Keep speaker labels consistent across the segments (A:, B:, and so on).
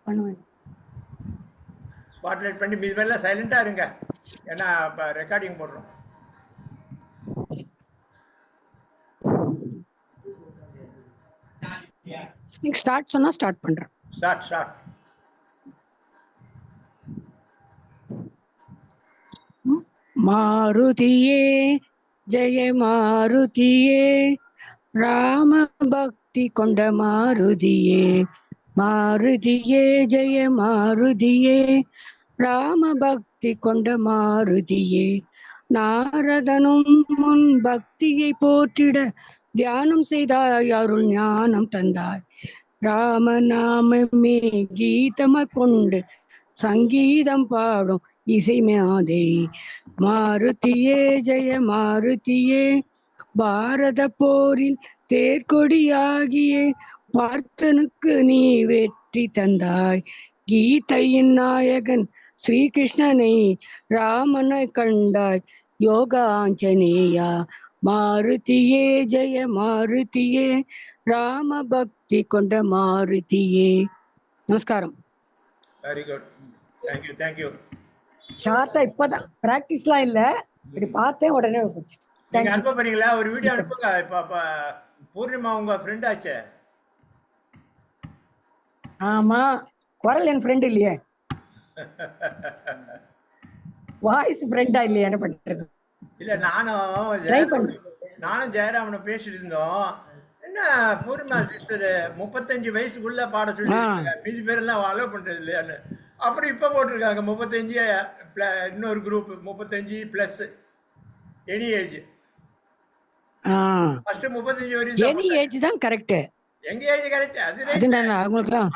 A: பண்ணுவேன்.
B: ஸ்பாட்லைட் பண்ணி மீது மேல சைலண்டா இருங்க, ஏன்னா ரெக்கார்டிங் போடுறோம்.
A: நீங்க ஸ்டார்ட் சொன்னா ஸ்டார்ட் பண்றேன்.
B: ஸ்டார்ட்.
A: மாருதியே ஜெய மாருதியே, ராம பக்தி கொண்ட மாருதியே. மாருதியே ஜெய மாருதியே, ராம பக்தி கொண்ட மாருதியே. நாரதனும் முன் பக்தியை போற்றிட தியானம் செய்தாய், அருள் ஞானம் தந்தாய். ராமநாமமே கீதமாய் கொண்டு சங்கீதம் பாடும் இசை மாதே. மாருதியே ஜெய மாருதியே, பாரத போரில் தேர்கொடியாகிய பார்த்தனுக்கு நீ வெற்றி தந்தாய். கீதையின் நாயகன் ஸ்ரீகிருஷ்ணனை ராமனை கண்டாய், யோகாஞ்சனேயா. மாருதியே ஜெய மாருதியே, ராம பக்தி கொண்ட மாருதியே. நமஸ்காரம்.
B: Very good, thank you.
A: ஷார்ட்டா இப்பதான் பிராக்டிஸ்லாம் இல்ல, இப்படி பார்த்தேன் உடனே பிடிச்சிட்டு.
B: நீங்க அனுப்ப போறீங்களா? ஒரு வீடியோ அனுப்புங்க. இப்ப பூர்ணிமா உங்க ஃப்ரெண்ட் ஆச்சே.
A: ஆமா, குரல் என் ஃப்ரெண்ட் இல்லையே, வாய்ஸ் ஃப்ரெண்டா இல்லையே, என்ன பண்றது?
B: இல்ல நானும் ஜெயராமனை பேசிட்டு இருந்தோம். என்ன பூர்ணிமா சிஸ்டர் 35 வயசுக்குள்ள பாட சொல்லி மீதி பேரெல்லாம் அலோவ் பண்றது இல்லையான்னு. அப்புறம் இப்ப போட்டிருக்காங்க 35 இன்னொரு group 35 plus any age. First 35 வரைக்கும்
A: எனி ஏஜ் தான் கரெக்ட்.
B: எங்க ஏஜ் கரெக்ட்,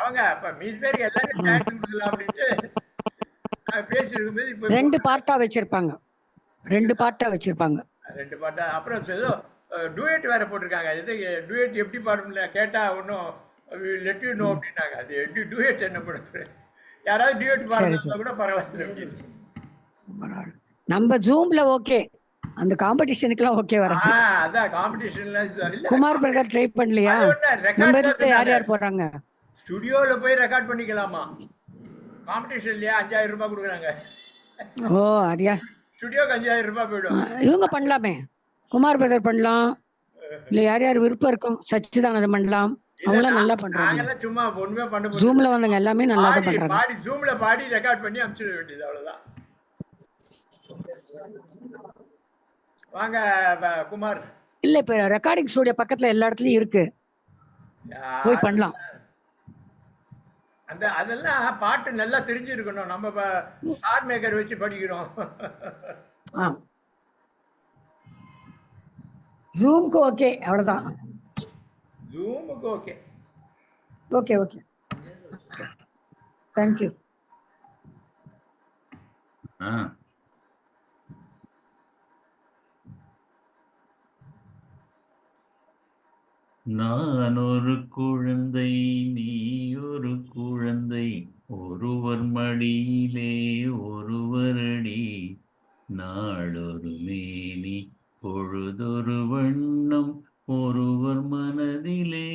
B: அவங்க அப்ப மீதி பேருக்கு எல்லாரும் சான்ஸ் கொடுக்கலாம் அப்படின்ட்டு பேசி இருக்கும்போது இப்ப
A: 2 பார்ட்டா வச்சிருப்பாங்க. 2 பார்ட்டா.
B: அப்புறம் ஏதோ டூயட் வேற போட்டிருக்காங்க. இது டூயட் எப்படி பாடும்ல கேட்டா ஒன்றும் லெட் யூ நோ அப்படின்னாங்க. அது டூயட் என்ன படுத்து, யாராவது டூயட் பாடுறதா கூட பரவாயில்ல அப்படின்னு.
A: நம்ம ஜூம்ல ஓகே, அந்த காம்படிஷனுக்குலாம் ஓகே வராது.
B: அதான் காம்படிஷன்ல இல்ல.
A: குமார் பிரதர் ட்ரை பண்ணலையா? நம்ம யார் போறாங்க?
B: ஸ்டுடியோல போய் ரெக்கார்ட் பண்ணிக்கலாமா? காம்படிஷன் இல்லையா? 5000 ரூபாய் கொடுக்குறாங்க.
A: ஓ அரியா,
B: ஸ்டுடியோக்கு 5000 ரூபாய் போயிடும்.
A: இவங்க பண்ணலாமே, குமார் பிரதர் பண்ணலாம், இல்ல யார் விருப்பம் இருக்கும், சச்சிதானந்தம் பண்ணலாம். அவங்களாம் நல்லா பண்றாங்க.
B: சும்மா ஒண்ணுமே பண்ண
A: ஜூம்ல வந்தவங்க எல்லாமே நல்லா தான் பண்றாங்க.
B: பாடி ஜூம்ல பாடி ரெக்கார்ட் பண்ணி அனுப்பிச்சிட வேண்டியது, அவ்வளவுதான். வாங்க குமார்.
A: இல்ல இப்ப ரெக்கார்டிங் ஸ்டுடியோ பக்கத்துல எல்லா இடத்துலயும் இருக்கு, போய் பண்ணலாம்.
B: அதெல்லாம் பாட்டு நல்லா தெரிஞ்சிருக்கணும். நம்ம ஸ்டார் மேக்கர் வச்சு படிக்கிறோம்.
A: ஜூமுக்கு ஓகே, அவ்வளவுதான்.
B: ஜூமுக்கு ஓகே.
A: தேங்க்யூ.
C: நான் ஒரு குழந்தை, நீ ஒரு குழந்தை, ஒருவர் மடியிலே ஒருவரடி, நாளொரு மேனி பொழுதொரு வண்ணம், ஒருவர் மனதிலே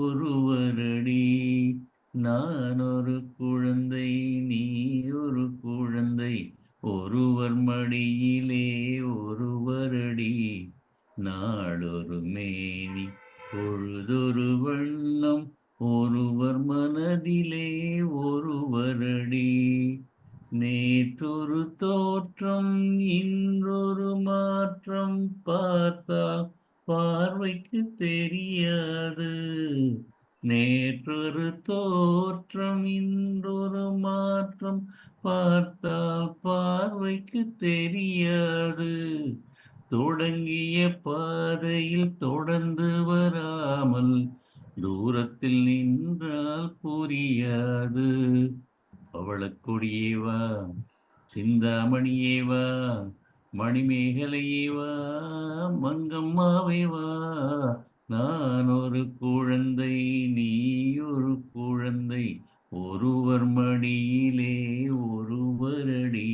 C: ஒருவரடி. நான் ஒரு குழந்தை, நீ ஒரு குழந்தை, ஒருவர் மடியிலே ஒருவரடி, நாளொரு மேனி பொழுதொரு வண்ணம், ஒருவர் மனதிலே ஒருவரடி. நேற்றொரு தோற்றம் இன்றொரு மாற்றம், பார்த்தால் பார்வைக்கு தெரியாது. நேற்றொரு தோற்றம் இன்றொரு மாற்றம், பார்த்தால் பார்வைக்கு தெரியாது. தொடங்கிய பாதையில் தொடர்ந்து வராமல் தூரத்தில் நின்றால் புரியாது. பவளக்கொடியேவா, சிந்தாமணியேவா, மணிமேகலையேவா, மங்கம்மாவேவா. நான் ஒரு குழந்தை, நீ ஒரு குழந்தை, ஒருவர் மடியிலே ஒருவரடி,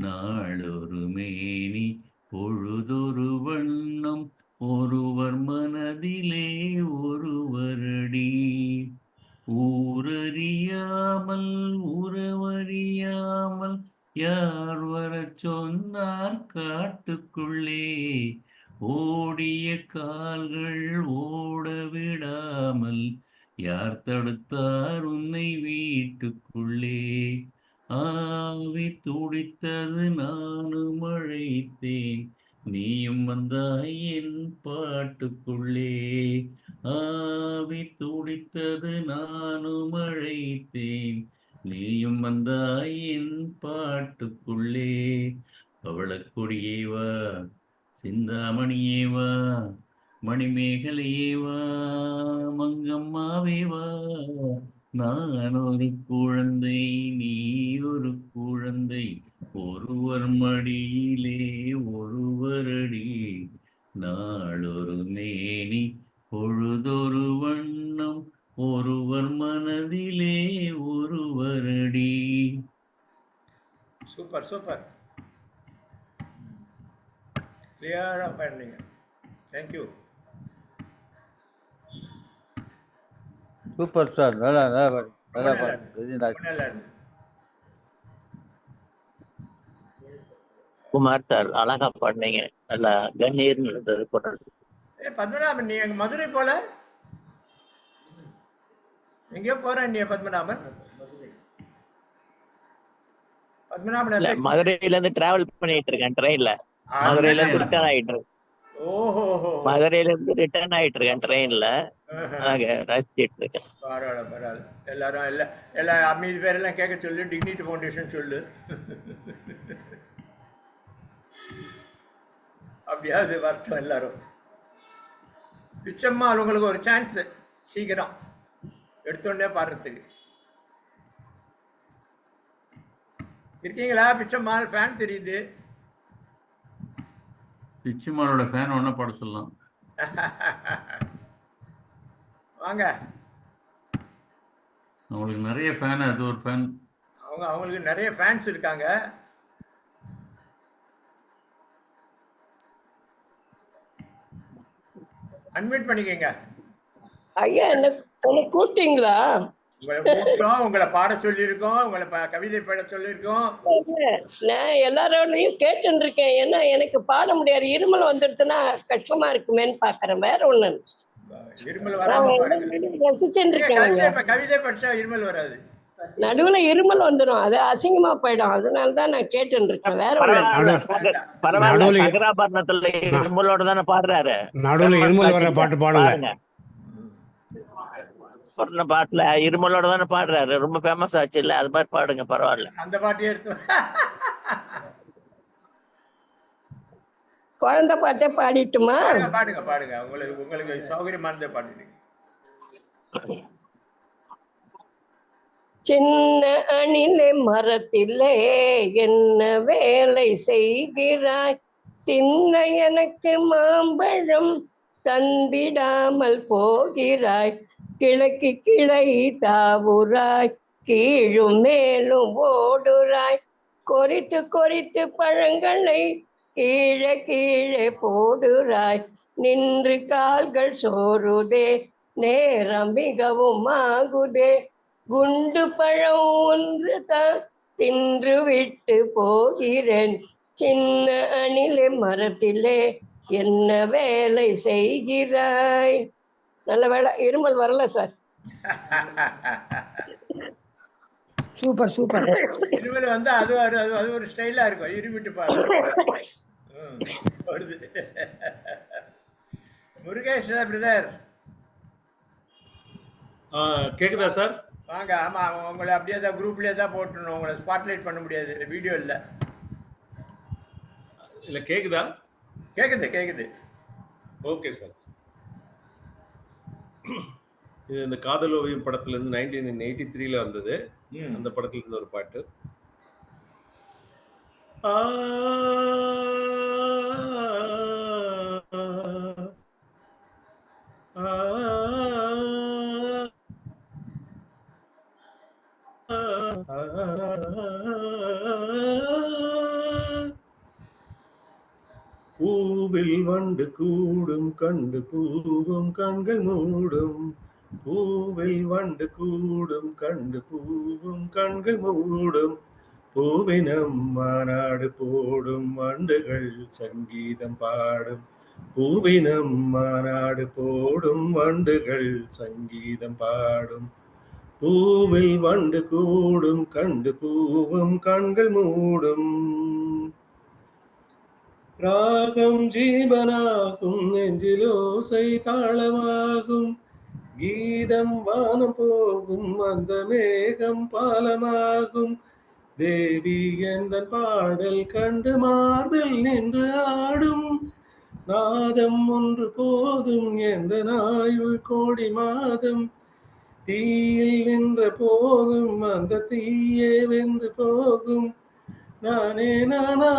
C: நாளொரு மேனி பொழுதொரு வண்ணம், ஒருவர் மனதிலே ஒருவரடி. ஊரறியாமல் உறவறியாமல் யார் வரச் சொன்னார் காட்டுக்குள்ளே ஓடிய கால்கள் ஓட விடாமல் யார் தடுத்தார் உன்னை வீட்டுக்குள்ளே ஆவி துடித்தது நானும் அழைத்தேன் நீயும் வந்தாய் என் பாட்டுக்குள்ளே ஆவி துடித்தது நானும் அழைத்தேன் நீயும் வந்தாய் என் பாட்டுக்குள்ளே பவளக்கொடியே வா சிந்தாமணியே வா மணிமேகலையே வா மங்கம்மாவே வா நான் ஒரு குழந்தை நீ ஒரு குழந்தை ஒருவர் மடியிலே ஒருவரடி நாளொரு மேனி பொழுதொரு வண்ணம் ஒருவர் மனதிலே ஒருவரடி.
B: சூப்பர் சூப்பர், கிளியரா பண்ணீங்க. தேங்க்யூ.
D: Super sir. நல்லா நல்லா நல்லா
E: குமார் சார் அழகா பண்ணீங்க. நல்லா கண்ணீர் இருந்தது குரல்.
B: பத்மநாபன், நீ எங்க மதுரை போல எங்கேயோ போற நீ பத்மநாபன்? பத்மநாபன்
E: மதுரையில இருந்து டிராவல் பண்ணிட்டு இருக்கேன் ட்ரெயின்ல. மதுரையில இருந்து ரிட்டர்ன் ஆயிட்டு இருக்கேன்.
B: ஓஹோ,
E: மதுரையில இருந்து ரிட்டர்ன் ஆயிட்டு இருக்கேன் ட்ரெயின்ல. ரசிச்சிட்டு இருக்கேன்.
B: பரவாயில்ல பரவாயில்ல. எல்லாரும் எல்லாம் மீதி பேரெல்லாம் கேட்க சொல்லு. டிக்னிட்டி ஃபவுண்டேஷன் சொல்லு. அப்படியாவது வரட்டும் எல்லாரும். பிச்சம்மா உங்களுக்கு ஒரு சான்ஸ் சீக்கிரம் எடுத்தோடனே பாடுறதுக்கு இருக்கீங்களா? பிச்சம்மாள் ஃபேன் தெரியுது.
C: பிச்சம்மாளோட ஃபேன் ஒன்னா பாட சொல்லலாம்.
B: வாங்க.
C: அவங்களுக்கு நிறைய ஃபேன், அது ஒரு ஃபேன்.
B: அவங்களுக்கு நிறைய ஃபேன்ஸ் இருக்காங்க. அட்மிட் பண்ணிக்கங்க.
F: ஐயா, என்ன கூப்பிட்டீங்களா?
B: உங்களை பாட சொல்லியிருக்கோம், உங்களை கவிதை பாட சொல்லியிருக்கோம்.
F: நான் எல்லாரோடையும் கேட்டு இருக்கேன். ஏன்னா எனக்கு பாட முடியாது, இருமல் வந்துடுதுன்னா கஷ்டமா இருக்குமேன்னு பாக்குறேன். வேற ஒண்ணு
B: இருமல் வராம
F: ரசிச்சுட்டு இருக்கேன்.
B: கவிதை படிச்சா இருமல் வராது.
F: நடுவுல இருமல் வந்துடும், அது அசிங்கமா போயிடும். அதனாலதான் நான் கேட்டு இருக்கேன். வேற
E: பரவாயில்ல. சகராபரணத்துல இருமலோட தானே பாடுறாரு.
G: நடுவுல இருமல் வர்ற பாட்டு பாடுங்க.
E: பாட்டுல இருமலோட தானே பாடுறாரு. ரொம்ப ஃபேமஸ் ஆச்சு இல்ல, அது மாதிரி பாடுங்க. பரவாயில்ல.
B: அந்த பாட்டு எடுத்து
F: குழந்தை பாட்டே பாடிட்டுமா?
B: பாடுங்க பாடுங்க. உங்களுக்கு சௌகரியமானதை பாடுங்க.
F: சின்ன அணிலே மரத்திலே என்ன வேலை செய்கிறாய்? சின்ன எனக்கு மாம்பழம் தந்திடாமல் போகிறாய். கிழக்கு கிளை தாவுராய், கீழும் மேலும் ஓடுறாய். கொறித்து கொறித்து பழங்களை கீழே கீழே போடுறாய். நின்று கால்கள் சோறுதே, நேரம் மிகவும் ஆகுதே. குண்டு பழம் ஒன்று தான் தின்று விட்டு போகிறேன். சின்ன அணிலே மரத்திலே என்ன வேலை செய்கிறாய்? நல்ல வேலை, இருமல் வரல சார்.
A: Super super.
B: இருமல் வந்து அது ஒரு ஸ்டைலா இருக்கும். இருமிட்டு பாடு வருது. முருகேஷ் பிரதர்
H: கேக்குதா சார்?
B: வாங்க. ஆமா, உங்களை அப்படியே தான் குரூப்லயே தான் போட்டுருணும். உங்களை ஸ்பாட்லைட் பண்ண முடியாது, வீடியோ இல்ல.
H: இல்ல கேக்குதா?
B: கேக்குது கேக்குது.
H: Okay sir. இது இந்த காதல் ஓவியம் படத்துல இருந்து 1983ல வந்தது. அந்த படத்துல இருந்து ஒரு பாட்டு. பூவில் வண்டு கூடும் கண்டு பூவும் கண்கள் மூடும். பூவில் வண்டு கூடும் கண்டு பூவும் கண்கள் மூடும் பூவினம் மாநாடு போடும் வண்டுகள் சங்கீதம் பாடும் பூவினம் மாநாடு போடும் வண்டுகள் சங்கீதம் பாடும் பூவில் வண்டு கூடும் கண்டு பூவும் கண்கள் மூடும் ராகம் ஜீவனாகும் நெஞ்சிலோசை தாளமாகும் கீதம் வானம் போகும் அந்த மேகம் பாலமாகும் தேவி எந்த பாடல் கண்டு மார்பில் நின்று ஆடும் நாதம் ஒன்று போதும் எந்த நாயுள் கோடி மாதம் தீயில் நின்ற போதும் அந்த தீயே வெந்து போகும் நானே நானா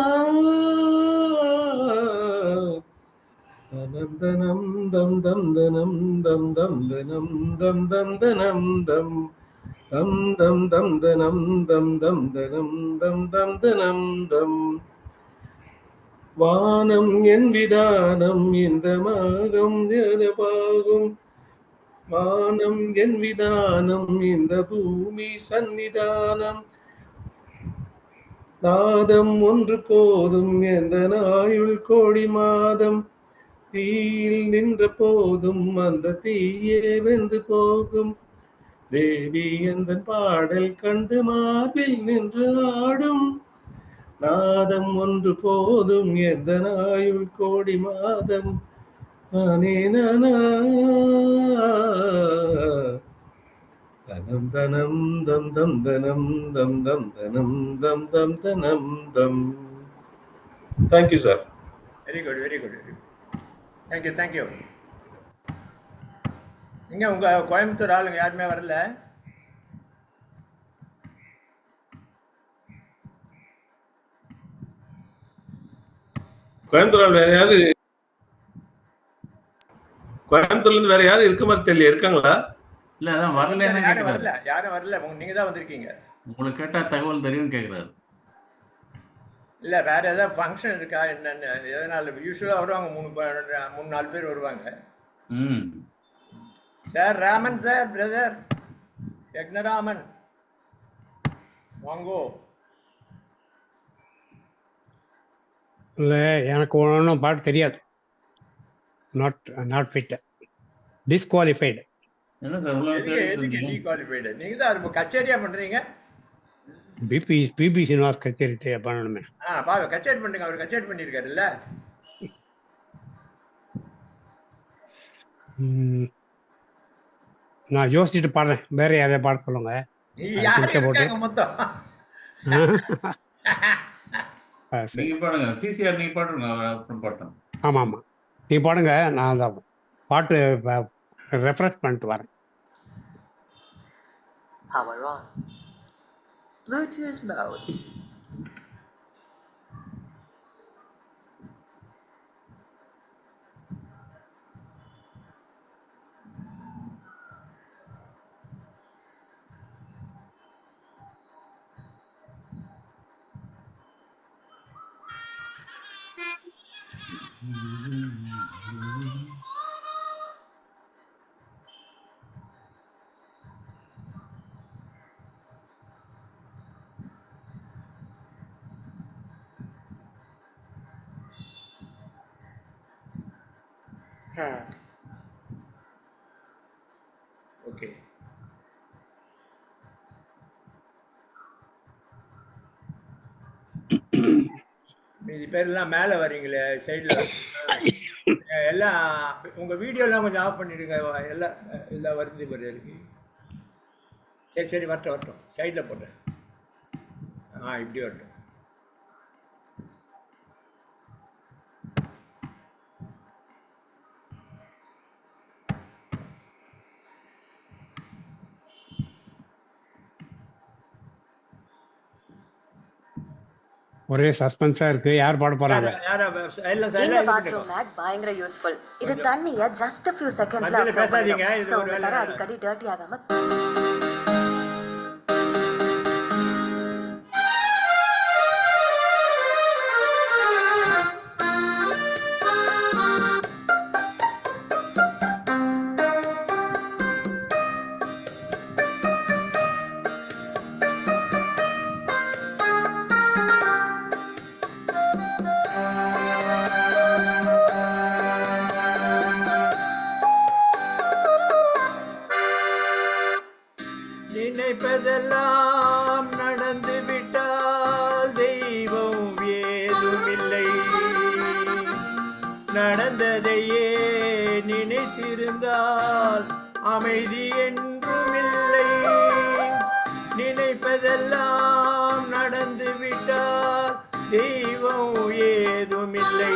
H: தனம் தனம் தம் தம் தனம் தம் தம் தனம் தம் தம் தனம் தம் தம் தம் தம் தனம் தம் தம் தனம் தம் தம் தனம் தம் வானம் என் விதானம் இந்த மாகம் பாகும் வானம் என் விதானம் இந்த பூமி சந்நிதானம் நாதம் ஒன்று போதும் எந்த நாயுள் கோடி மாதம் தீயில் நின்ற போதும் அந்த தீயே வெந்து போகும் தேவி எந்த பாடல் கண்டு மார்பில் நின்று ஆடும் நாதம் ஒன்று போதும் எந்த நாயுள் கோடி மாதம் நானே நானா தனம் தனம் தம் தம் தனம் தம் தம் தனம் தம் தம் தனம் தம். Thank you sir.
B: Very good very good. Thank you thank you. இங்கே உங்கள் கோயம்புத்தூர் ஆளுங்க யாருமே வரல?
H: கோயம்புத்தூர் வேற யாரு? கோயம்புத்தூர்ல இருந்து வேற யாரும் இருக்க மாதிரி தெரியல. இருக்காங்களா?
C: இல்ல அதான் வரலன்னு
B: யாரும் வரல.
C: கேக்குறாரு.
B: யாரும் வரல. நீங்க தான் வந்திருக்கீங்க.
C: உங்களுக்கு கேட்டா தகவல் தெரியும்னு கேக்குறாரு.
B: இல்ல வேற ஏதாவது ஃபங்க்ஷன் இருக்கா என்னன்னு? எதனால யூஸ்வலா வருவாங்க 3-4 பேர் வருவாங்க. சார் ராமன் சார், பிரதர் யக்னராமன் வாங்கோ.
G: இல்லை எனக்கு ஒன்றும் பாட்டு தெரியாது. Not fit, disqualified.
C: என்ன சார் இவ்வளவு தேடிட்டு
B: எதுக்கு
C: இருந்தீங்க?
B: டிகுவாலிஃபைடு? நீங்க தான் அது கச்சேரியா பண்றீங்க.
G: பிபி சீனிவாஸ் கச்சேரி பண்ணணுமே.
B: கச்சேரி பண்ணுங்க. அவர் கச்சேரி பண்ணியிருக்காருல்ல.
G: நான் யோசிச்சுட்டு பாடுறேன். வேற யாரையா பாட சொல்லுங்க.
B: யாரு இருக்காங்க மொத்தம்?
G: சரி.
C: நீங்க பாடுங்க. டிசிஆர் நீங்க பாடுங்க. அவர் அப்புறம் பாட்டோம்.
G: ஆமாம் ஆமாம், நீ பாடுங்க. நான் அந்த பாட்டு ரெஃப்ரெஷ் பண்ணிட்டு வரேன்.
I: Power on. Bluetooth mode.
B: Okay. மீதி பேர்லாம் மேலே வரீங்களே சைடில் எல்லாம் உங்கள் வீடியோலாம் கொஞ்சம் ஆஃப் பண்ணிவிடுங்க. எல்லாம் வருது பாரு இருக்கு. சரி வரட்டும் சைடில் போட்டேன். இப்படி வரட்டும்.
G: ஒரே சஸ்பென்ஸா இருக்கு. யார் பாட போறாங்க?
I: இந்த பாத்ரூம் மேட் பயங்கர யூஸ்ஃபுல். இது தண்ணியை ஜஸ்ட் a few secondsல அப்சர்வ் பண்ணிடும். சோ உங்க தர அடிக்கடி டர்ட்டி ஆகாம
B: நினைப்பதெல்லாம் நடந்து விட்டால் தெய்வம் ஏதுமில்லை. நடந்ததையே நினைத்திருந்தால் அமைதி என்றுமில்லை. நினைப்பதெல்லாம் நடந்து விட்டால் தெய்வம் ஏதுமில்லை.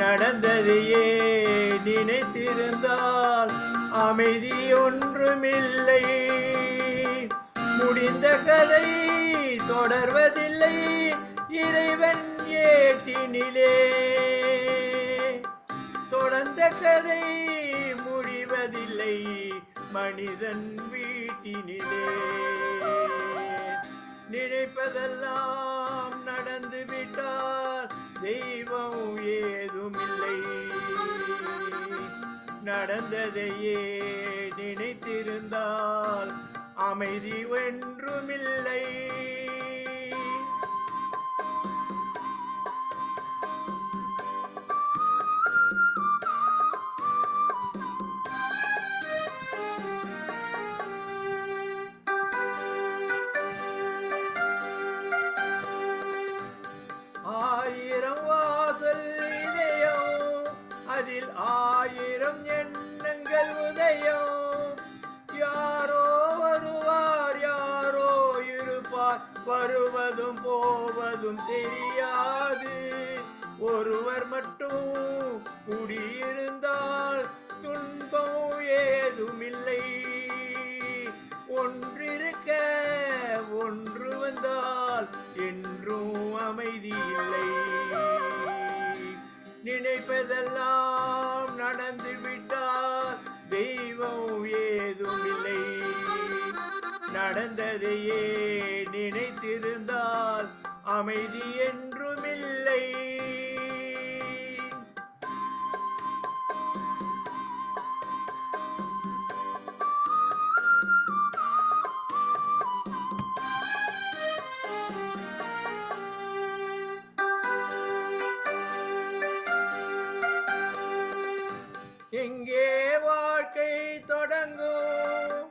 B: நடந்ததையே நினைத்திருந்தால் அமைதி ஒன்றுமில்லை. முடிந்த கதை தொடர்வதில்லை இறைவன் ஏட்டினிலே. தொடர்ந்த கதை முடிவதில்லை மனிதன் வீட்டினிலே. நினைப்பதெல்லாம் நடந்து விட்டால் தெய்வம் ஏதுமில்லை. நடந்ததையே நினைத்திருந்தால் அமைதி ஒன்றுமில்லை. ஆயிரம் வாசல் இதயம், அதில் ஆயிரம் எண்ணங்கள் உதயம். யாரோ வருவார் யாரோ இருப்பார், வருவதும் போவதும் தெரியாது. ஒருவர் மட்டும் குடியிருந்தால் துன்பம் ஏதுமில்லை. ஒன்றிருக்க ஒன்று வந்தால் என்றும் அமைதி இல்லை. நினைப்பதெல்லாம் நடந்து விட்டால் தெய்வம் ஏதுமில்லை. நடந்ததையே நினைத்திருந்தால் அமைதி என்றுமில்லை. எங்கே வாழ்க்கை தொடங்கும்?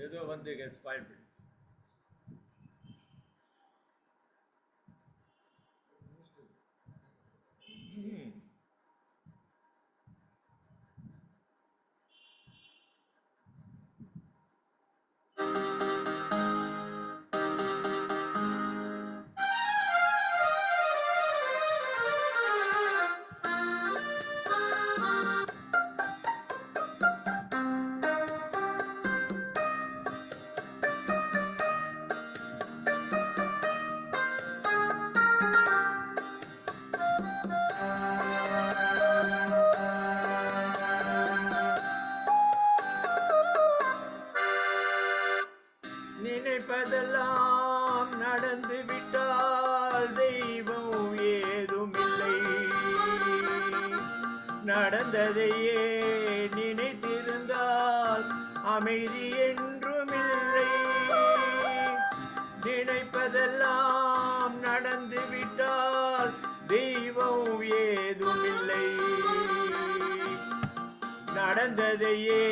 B: ஏதோ வந்து ஸ்பாயில் பண்ணி நினைப்பதெல்லாம் நடந்து விட்டால் தெய்வம் ஏதுமில்லை. நடந்ததையே நினைத்திருந்தால் அமைதி என்றுமில்லை. நினைப்பதெல்லாம் நடந்து விட்டால் தெய்வம் ஏதுமில்லை. நடந்ததையே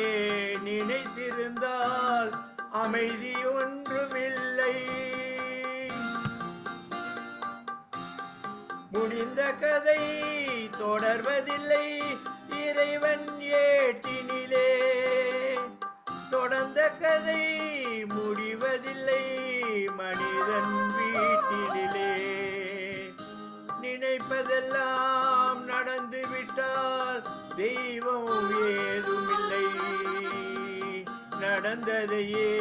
B: நினைத்திருந்தால் அமைதி ஒன்றுமில்லை. முடிந்த கதை தொடர்வதில்லை இறைவன் ஏட்டினிலே. தொடர்ந்த கதை முடிவதில்லை மனிதன் வீட்டினிலே. நினைப்பதெல்லாம் நடந்து விட்டால் தெய்வம் ஏதுமில்லை. நடந்ததையே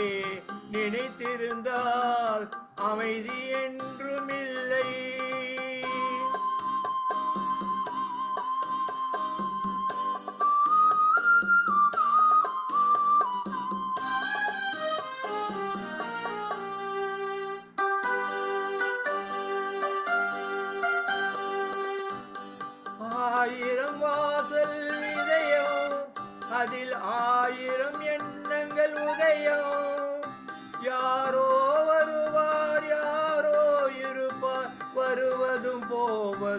B: நினைத்திருந்தால் அமைதி என்றுமில்லை. ஆயிரம் வாசல் இதயம், அதில் ஆயிரம் எண்ணங்கள் உதயம். யாரோ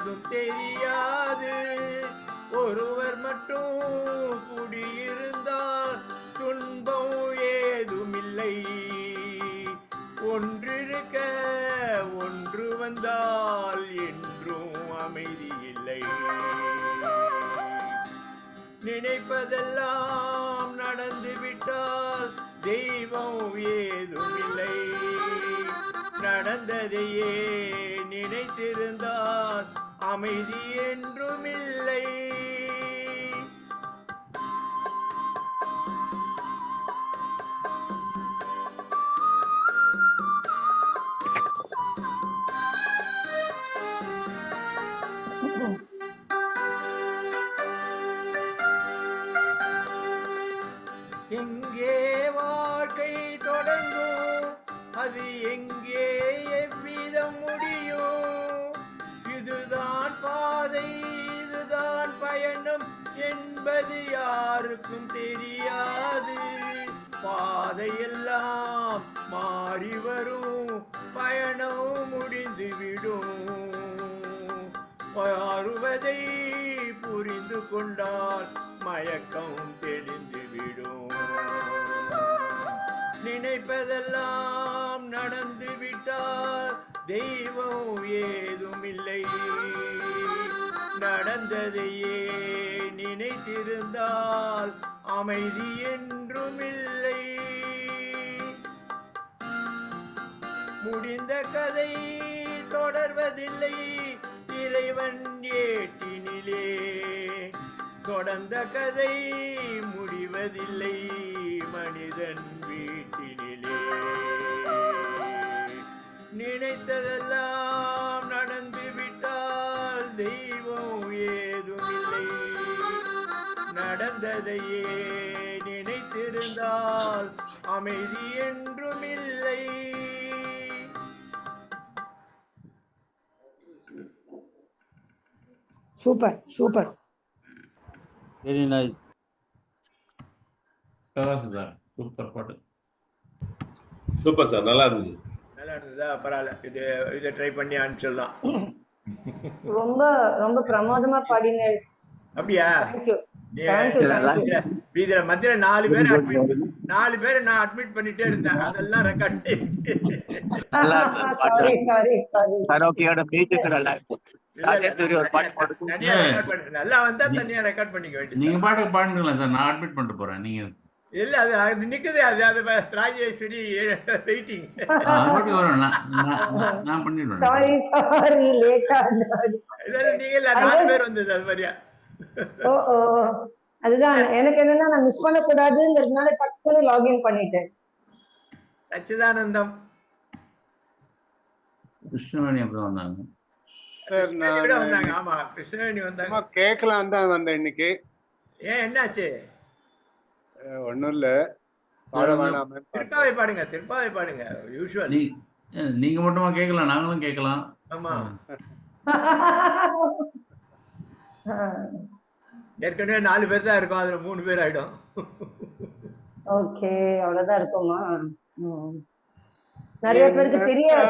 B: என்பதும் தெரியாது. ஒருவர் மட்டும் குடியிருந்தால் துன்பம் ஏதுமில்லை. ஒன்றிருக்க ஒன்று வந்தால் என்றும் அமைதி இல்லை. நினைப்பதெல்லாம் நடந்துவிட்டால் தெய்வம் ஏதுமில்லை. நடந்ததையே நினைத்திருந்தால் அமைதி என்றுமில்லை. எங்கே வாழ்க்கை தொடங்கும், அது எங்கே எவ்விதம் முடியும்? இதுதான் பாதை, இதுதான் பயணம் என்பது யாருக்கும் தெரியாது. பாதையெல்லாம் மாறி வரும், பயணம் முடிந்துவிடும். மாறுவதை புரிந்து கொண்டால் மயக்கம் தெளிந்துவிடும். நினைப்பதெல்லாம் நடந்துவிட்டால் தெய்வம் ஏதுமில்லை. நடந்ததையே நினைத்திருந்தால் அமைதி என்றுமில்லை. முடிந்த கதை தொடர்வதில்லை இறைவன் ஏட்டினிலே. தொடர்ந்த கதை முடிவதில்லை மனிதன் வீட்டினிலே. நினைத்ததெல்லாம் நடந்துவிட்டால் தெய்வம் ஏதுமில்லை. நடந்ததையே நினைத்திருந்தால் அமைதி என்றுமில்லை.
A: Super super.
D: Very nice.
C: Prakash sir super பாட்டு.
H: சூப்பர் சார், நல்லா இருந்தது.
B: நல்லா இருந்ததா? பரவாயில்ல. இதை ட்ரை பண்ணி அனுப்பிச்சிடலாம்.
J: ரொம்ப ரொம்ப பிரமாதமா பாடினேன்.
B: அப்படியா?
J: தேங்க்யூ.
B: இதுல மத்தியில 4 பேரை நான் அட்மிட் பண்ணிட்டே இருந்தேன். அதெல்லாம் ரெக்கார்ட்
E: கரோக்கியோட மியூசிக் நல்லா இருக்கும். ராஜேஸ்வரி ஒரு பாட்டு போட்டு
B: தனியா ரெக்கார்ட் பண்ண நல்லா வந்தா தனியா ரெக்கார்ட் பண்ணிக்க வேண்டியது.
C: நீங்க பாட்டுக்கு பாடுங்களா சார், நான் அட்மிட் பண்ணிட்டு போறேன். நீங்க
B: இல்ல அது நிக்குது. அது ராஜேஸ்வரி வெயிட்டிங்.
C: பாட்டுக்கு வரும், நான் பண்ணிடுவேன்.
J: சாரி சாரி லேட்டா.
B: இல்ல நீங்க இல்ல 4 பேர் வந்தது அது மாதிரியா?
J: ஓ ஓ அதுதான் எனக்கு என்னன்னா நான் மிஸ் பண்ண கூடாதுங்கிறதுனால டக்குனு லாகின் பண்ணிட்டேன்.
B: சச்சிதானந்தம்
C: கிருஷ்ணவேணி அப்புறம் வந்தாங்க.
B: வந்தாங்க. ஆமா கிருஷ்ணவேணி வந்தாங்க.
K: கேட்கலாம் தான் வந்தேன் இன்னைக்கு.
B: ஏன் என்னாச்சு?
K: ஒன்னும் இல்ல, பாட வேணாம்.
B: திருப்பாவை பாடுங்க, திருப்பாவை பாடுங்க. யூசுவல்
C: நீங்க மட்டுமா கேட்கலாம், நாங்களும் கேட்கலாம்.
B: ஆமா ஏற்கனவே 4 பேர் தான் இருக்கும், அதுல 3 பேர் ஆயிடும்.
J: ஓகே, அவ்வளவுதான் இருக்குமா? நிறைய பேருக்கு தெரியல.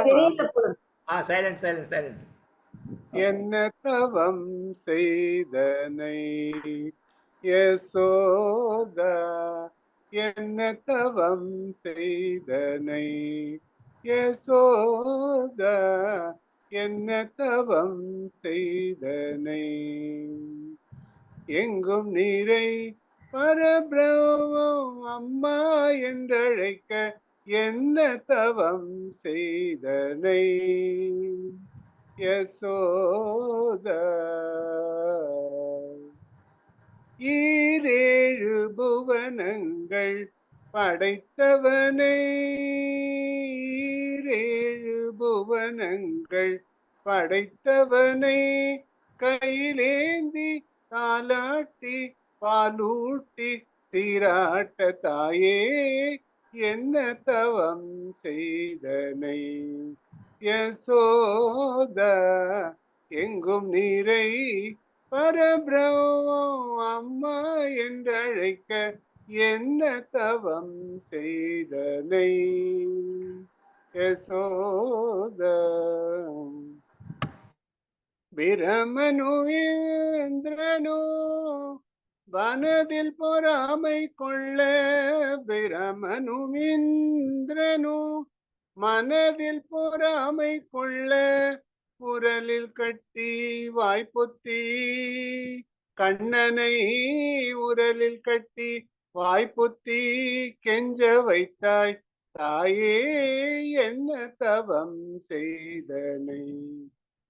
B: Silence silence silence.
K: என்ன தவம் செய்தனை யசோதா, என்ன தவம் செய்தனை யசோதா, என்ன தவம் செய்தனை. எங்கும் நீரை பரபிரம்மம் அம்மா என்றழைக்க என்ன தவம் செய்தனை யசோதா. ஈரேழு புவனங்கள் படைத்தவனை, ஈரேழு புவனங்கள் படைத்தவனை கையிலேந்தி தாலாட்டி பாலூட்டி சீராட்ட தாயே என்ன தவம் செய்தனை யசோதா. எங்கும் நீரை பரபிரம்மம் அம்மா என்றழைக்க என்ன தவம் செய்தனை யசோதா. பிரமனு இந்திரனு வனதில் பொறாமை கொள்ள, பிரமனு இந்திரனு மனதில் பொறாமை கொள்ள, உரலில் கட்டி வாய்ப்புத்தி கண்ணனை உரலில் கட்டி வாய்ப்புத்தி கெஞ்ச வைத்தாய் தாயே, என்ன தவம் செய்தனை.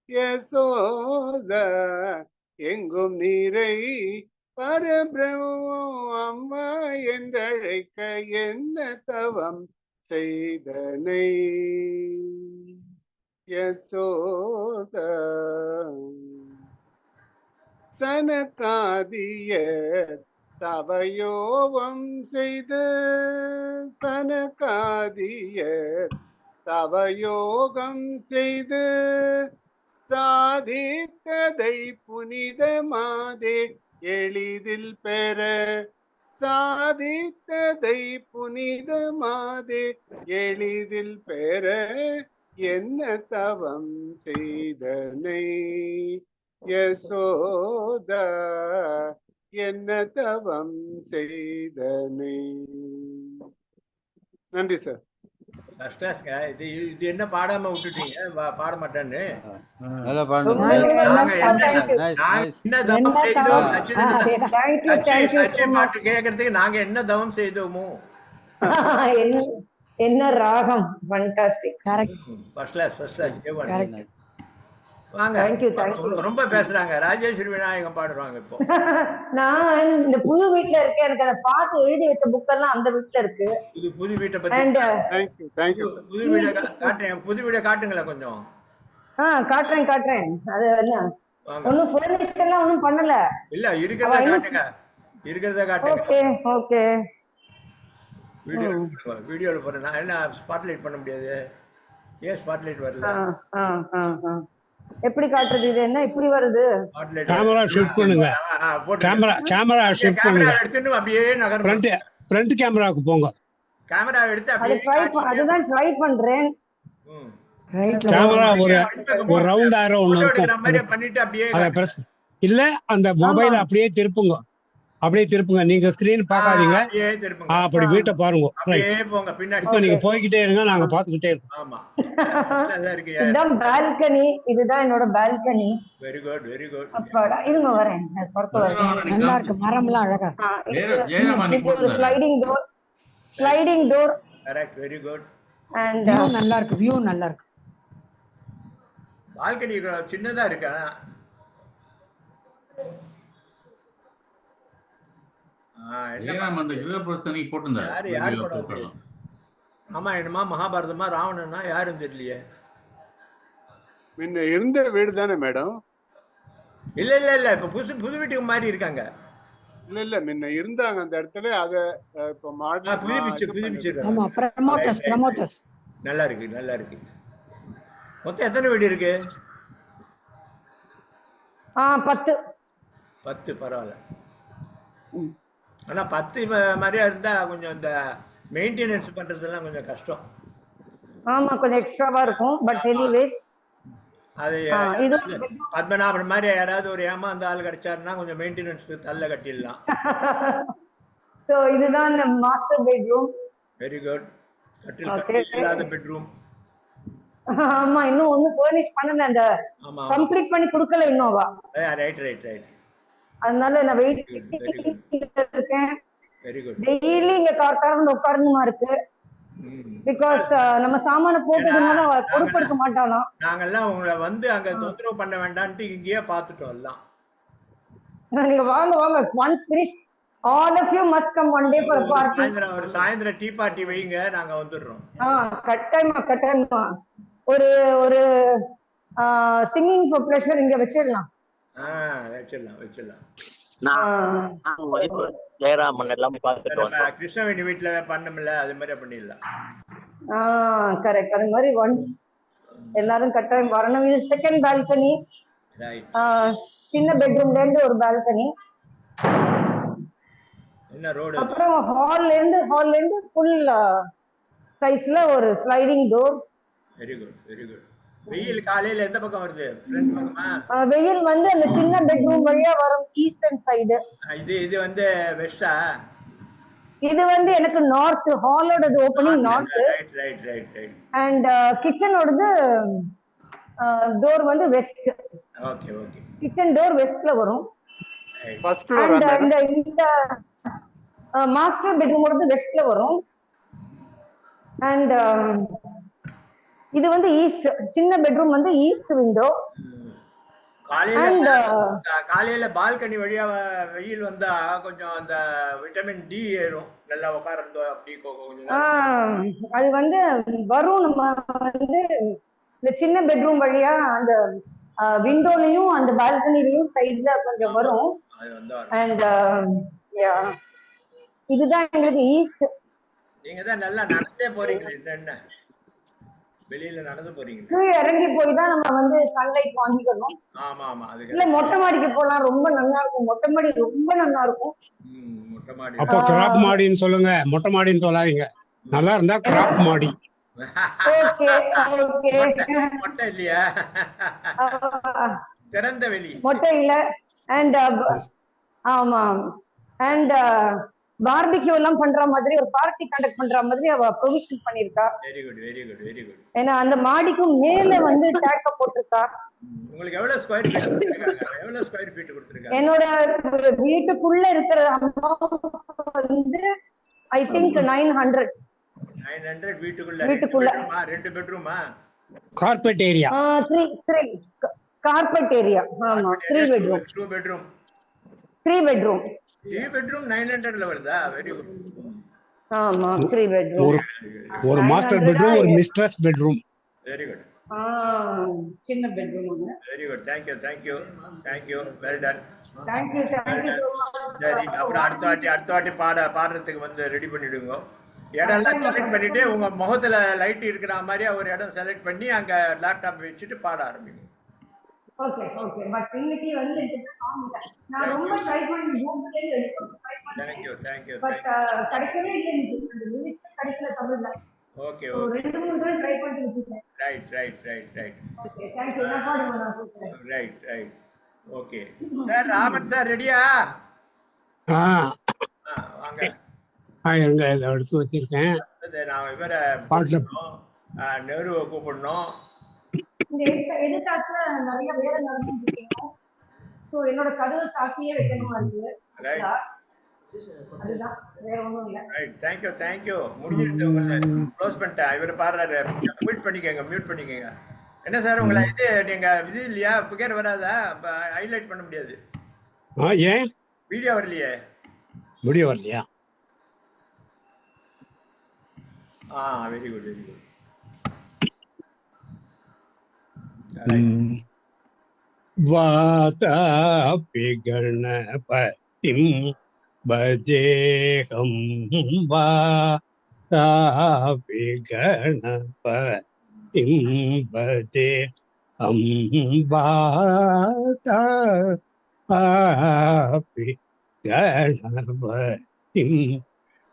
K: யசோத எங்கும் நீரை பரபிரம்மம் அம்மா என்றழைக்க, என்ன தவம் செய்தனை. யசோத சனகாதியர் தவயோகம் செய்து, சனகாதியர் தவயோகம் செய்து சாதித்ததை புனிதமாதே எளிதில் பெற, சாதித்ததை புனிதமாதே எளிதில் பெற, என்ன தவம் செய்தனை. யசோத என்ன தவம் செய்தனை. நன்றி சார்.
B: ஃபர்ஸ்ட் கிளாஸ்ங்க. இது இது என்ன பாடாம விட்டுட்டீங்க? பாட மாட்டேன்னு.
D: நல்லா பாடுங்க.
B: என்ன தவம் செய்தோம்? சச்சி பாட்டு கேட்கறதுக்கு நாங்க என்ன தவம் செய்தோமோ.
J: என்ன ராகம். Fantastic. Correct.
B: First class
J: correct.
B: வாங்க.
J: Thank you.
B: ரொம்ப பேசுறாங்க. ராஜேஸ்வரி விநாயகம் பாடுறாங்க இப்போ.
J: நான் இந்த புது வீட்ல இருக்கேன். எனக்கு அந்த பாட்டு எழுதி வச்ச புக் எல்லாம் அந்த வீட்ல இருக்கு.
B: புது வீட்டை பத்தி புது வீட காட்டுறேன். புது வீட காட்டுங்களேன் கொஞ்சம்.
J: காட்டுறேன். அது என்ன ஒன்னும் ஃபர்னிச்சர் எல்லாம் ஒன்னும் பண்ணல.
B: இல்ல இருக்கிறத காட்டுங்க.
J: ஓகே.
B: வீடியோல போறேன். நான் என்ன ஸ்பாட்லைட் பண்ண முடியாது. ஏன் ஸ்பாட்லைட் வரல?
J: எப்படி காட்டுறது? இது என்ன இப்படி வருது?
G: கேமரா ஷிஃப்ட் பண்ணுங்க. கேமரா ஷிஃப்ட் பண்ணுங்க.
B: எடுத்துட்டு அப்படியே நகரும்.
G: ஃப்ரண்ட் கேமராவுக்கு போங்க.
B: கேமரா எடுத்து அப்படியே
J: அதுதான் ட்ரை பண்றேன்.
G: கேமரா ஒரு ரவுண்ட் ஆரோ ஒன்னு இருக்கும்.
B: பண்ணிட்டு அப்படியே
G: இல்ல அந்த மொபைல் அப்படியே திருப்புங்க. நீங்க ஸ்கிரீன் பார்க்காதீங்க. அப்படி வீட்டை பாருங்க. இப்ப நீங்க போய்கிட்டே இருங்க. நாங்க பாத்துக்கிட்டே இருக்கோம்.
J: இதுதான் பால்கனி. இதுதான் என்னோட பால்கனி.
B: Very good.
J: அப்பாடா இருங்க வரேன்.
A: நல்லா இருக்கு. மரம்லாம் அழகா.
J: Sliding door.
B: Correct. Very good.
J: And
A: view நல்லா இருக்கு.
B: பால்கனி சின்னதா இருக்கா? ராமாயணமா மகாபாரதமா ராவணனா யாரும் தெரியலையே.
K: முன்ன இருந்த வீடு தானே மேடம்?
B: இல்ல இப்ப புது வீட்டுக்கு மாதிரி இருக்காங்க.
K: இல்ல முன்ன இருந்தாங்க அந்த இடத்துல. அத இப்ப
B: புதுப்பிச்சு. நல்லா இருக்கு. மொத்தம் எத்தனை வீடு இருக்கு? 10. பரவாயில்ல. ஆனா 10 மாதிரியா இருந்தா கொஞ்சம் இந்த மெயின்டெனன்ஸ் பண்றதெல்லாம் கொஞ்சம் கஷ்டம்.
J: ஆமா, கொஞ்சம் எக்ஸ்ட்ராவா இருக்கும். பட் எனிவேஸ்
B: அது பத்மநாபன் மாதிரி யாராவது ஒரு ஏமாந்த ஆள் கிடைச்சாருன்னா கொஞ்சம் மெயின்டெனன்ஸ் தள்ள கட்டிடலாம்.
J: சோ இதுதான் மாஸ்டர் பெட்ரூம்.
B: Very good. கட்டில் இல்லாத பெட்ரூம்.
J: ஆமா, இன்னும் ஒண்ணு ஃபர்னிஷ் பண்ணல. அந்த கம்ப்ளீட் பண்ணி கொடுக்கல இன்னோவா.
B: ரைட்.
J: அதனால நான் வெயிட் இருக்கேன்.
B: Very good.
J: டெய்லி இங்க கார்காரன் உட்காரணுமா இருக்கு. பிகாஸ் நம்ம சாமான போட்டதுனால பொறுப்பெடுக்க மாட்டானா.
B: நாங்கெல்லாம் உங்களை வந்து அங்க தொந்தரவு பண்ண வேண்டாம்னு இங்கேயே பார்த்துட்டோம் எல்லாம்.
J: நீங்க வாங்க. Once finish all of you must come one day for a party.
B: சாயந்திரம் டீ பார்ட்டி வைங்க, நாங்க வந்துடுறோம்.
J: கட்டாயமா ஒரு சிங்கிங் ஃபார் ப்ளஷர் இங்க வச்சிடலாம்.
E: ஜெயராமன் எல்லாம் பார்த்துட்டு வந்தோம்.
B: கிருஷ்ணவேணி வீட்டுல பண்ணல, அது மாதிரி பண்ணிடலாம்.
J: கரெக்ட். அது மாதிரி ஒன்ஸ் எல்லாரும் கட்டாயம் வரணும். இது செகண்ட் பால்கனி. சின்ன பெட்ரூம்ல இருந்து ஒரு பால்கனி. அப்புறம் ஹால்ல இருந்து ஃபுல் சைஸ்ல ஒரு ஸ்லைடிங் டோர்.
B: Very good. வெயில் காலையில எந்த பக்கம் வருது? ஃப்ரண்ட் பக்கமா?
J: வெயில் வந்து அந்த சின்ன பெட்ரூம் வழியா வரும், ஈஸ்டர்ன் சைடு.
B: இது வந்து வெஸ்டா?
J: இது வந்து எனக்கு நார்த், ஹாலோடது opening north.
B: Right right right right.
J: And கிச்சனோடது டோர் வந்து west.
B: Okay okay.
J: Kitchen door வெஸ்ட்ல வரும்.
K: ஃபர்ஸ்ட் ஃப்ளோர்
J: அண்ட் இந்த மாஸ்டர் பெட்ரூமோடது வெஸ்ட்ல வரும். அண்ட் இது வந்து ஈஸ்ட், சின்ன பெட்ரூம் வந்து ஈஸ்ட் விண்டோ.
B: காலையில பால்கனி வழியா வெயில் வந்தா கொஞ்சம் அந்த விட்டமின் டி ஏறும், நல்லா உட்கார்ந்தோ அப்படி கொஞ்சம்
J: அது வந்து வரும். நம்ம வந்து இந்த சின்ன பெட்ரூம் வழியா அந்த விண்டோலயும் அந்த பால்கனிலையும் சைட்ல கொஞ்சம் வரும். அண்ட் இதுதான் எங்களுக்கு ஈஸ்ட்.
B: நீங்க தான் நல்லா நடந்தே போறீங்க, என்ன வெளியில நடந்து போறீங்க?
J: கீழே இறங்கி போய் தான் நம்ம வந்து சன்லைட் வாங்கிக்கணும்.
B: ஆமா ஆமா. அதுக்கு
J: இல்ல மொட்டை மாடிக்கு போலாம், ரொம்ப நல்லா இருக்கும். மொட்டை மாடி ரொம்ப நல்லா இருக்கும்.
B: மொட்டை மாடி.
G: அப்போ கிராப் மாடின்னு சொல்லுங்க, மொட்டை மாடின்னு சொல்லாதீங்க. நல்லா இருந்தா கிராப் மாடி.
J: Okay okay.
B: மொட்டை இல்லையா? திறந்த வெளி.
J: மொட்டை இல்ல. அண்ட் ஆமா. அண்ட் பார்பிக்யூ எல்லாம் பண்ற மாதிரி, ஒரு பார்ட்டி கண்டக்ட் பண்ற மாதிரி அவ ப்ரொவிஷன் பண்ணிருக்கா.
B: Very good very good very good.
J: ஏன்னா அந்த மாடிக்கு மேல வந்து டேக்க போட்டிருக்கா.
B: உங்களுக்கு எவ்வளவு ஸ்கொயர் ஃபீட் கொடுத்திருக்காங்க? எவ்வளவு ஸ்கொயர் ஃபீட் கொடுத்திருக்காங்க?
J: என்னோட வீட்டுக்குள்ள இருக்கிற அமௌண்ட் வந்து ஐ திங்க் 900.
B: 900 வீட்டுக்குள்ள. ரெண்டு பெட்ரூமா?
G: Carpet area.
J: 3 carpet area. ஆமா 3 பெட்ரூம்.
B: 2 பெட்ரூம்.
J: 3 பெட்ரூம்.
B: 3 பெட்ரூம் 900ல வருதா? Very good.
J: ஆமா 3 பெட்ரூம்.
G: ஒரு மாஸ்டர் பெட்ரூம், ஒரு மிஸ்ட்ரஸ் பெட்ரூம்.
B: Very good.
J: சின்ன பெட்ரூம் ஒன்னு.
B: Very good. thank you well done.
J: thank you so much.
B: சரி, அப்புறம் அடுத்த வாட்டி பாடுறதுக்கு வந்து ரெடி பண்ணிடுங்க. இடம்லாம் செலக்ட் பண்ணிட்டு உங்க முகத்துல லைட் இருக்கிற மாதிரி ஒரு இடம் செலக்ட் பண்ணி அங்க லேப்டாப் வச்சுட்டு பாட ஆரம்பிங்க.
J: Okay okay. பட் இன்னைக்கு வந்து நான் ரொம்ப ட்ரை பண்ணி கூகுள்ல எடுத்து ட்ரை பண்ணேன்.
B: thank you.
J: பட் கிடைக்கவே இல்லை. இந்த லிரிக்ஸ் கிடைக்கல தமிழ்ல.
B: ஓகே
J: ஒரு 2-3 தடவை ட்ரை பண்ணி விட்டுட்டேன்.
B: ரைட்.
J: Okay thank you. நான் பாடுவேன்.
B: Right. Okay sir. Raman sir ரெடியா? வாங்க.
G: இருங்க, இதை எடுத்து வச்சிருக்கேன்.
B: நான் இவரை நெருவை கூப்பிடணும்.
J: இந்த எதிர்காலத்துல நிறைய வேலை நடந்துட்டு இருக்கீங்க. சோ என்னோட கதவை சாத்தியே வைக்கணும். அதுதான், வேற ஒண்ணும் இல்ல.
B: ரைட். thank you. முடிஞ்சிருச்சு. உங்களை க்ளோஸ் பண்ணிட்டேன். இவர் பாடுறாரு. மியூட் பண்ணிக்கங்க. என்ன சார் உங்களை நீங்க இது இல்லையா? ஃபிகர் வராதா? ஹைலைட் பண்ண முடியாது.
G: ஏன்
B: வீடியோ வரலையே?
G: வீடியோ வரலையா?
B: Very good.
G: வாதாபி கணபதிம் பஜேஹம். வாதாபி கணபதிம் பஜேஹம். வாதாபி கணபதிம்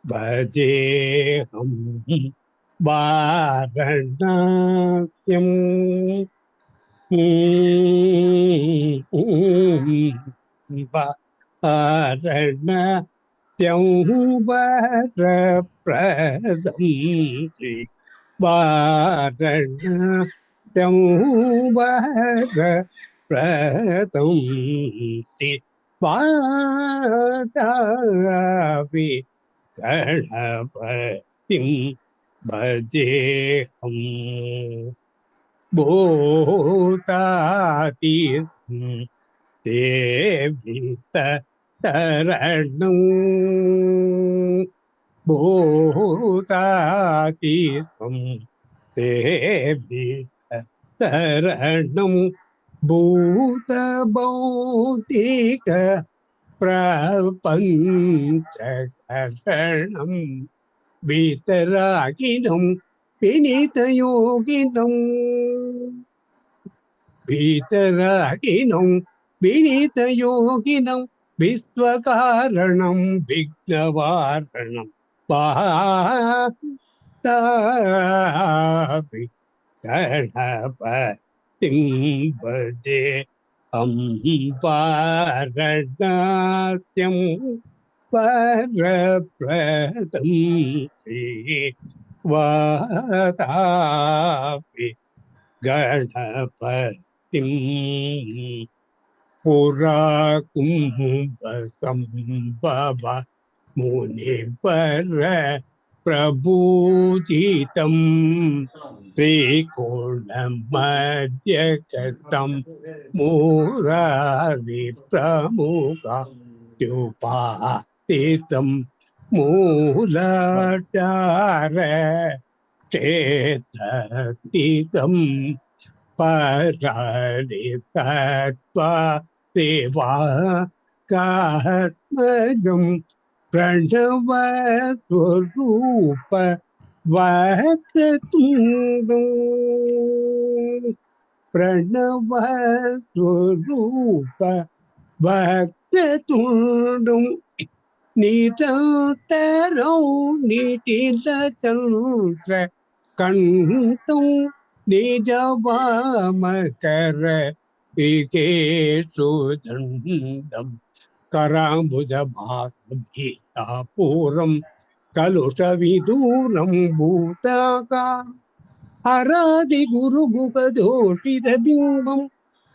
G: பஜேஹம். வாரணாஸ்யம் வாரணாஸ்யம் வரப்ரதம் ஸ்ரீ. வாரணாஸ்யம் வரப்ரதம் ஸ்ரீ. வாதாபி கணபதிம் பஜேஹம். பூதாதீசம் தேவித தரணம். பூதாதீசம் தேவித தரணம். பூத பௌதிக பிரபஞ்சகரணம். வீதராகினம் வினிதயோகினம். வீதராகினம் வினிதயோகினம். விஸ்வகாரணம் விக்னவாரணம். வாதாபி गणपतिं भजे अम्बारणास्यं वरप्रदं श्रीवातापि गणपतिं पुराकुम्भसम्भव मुनिवर प्रभूजितं त्रिकोणमध्यगतं मुरारिप्रमुखत्युपास्थितं मूलाधार क्षेत्रस्थितं परारिसत्त्वा सेवाकात्मजं प्रणवस्वरूप वक्रतुण्डं प्रणवस्वरूप वक्रतुण्डं निरन्तरौ निटिलचन्द्र कण्ठं निजवामकर विकेशुदण्डं कराम्बुजभासभीतापूरं कलुषविदूरं भूताका हरादिगुरुगुगदोषितबिम्बं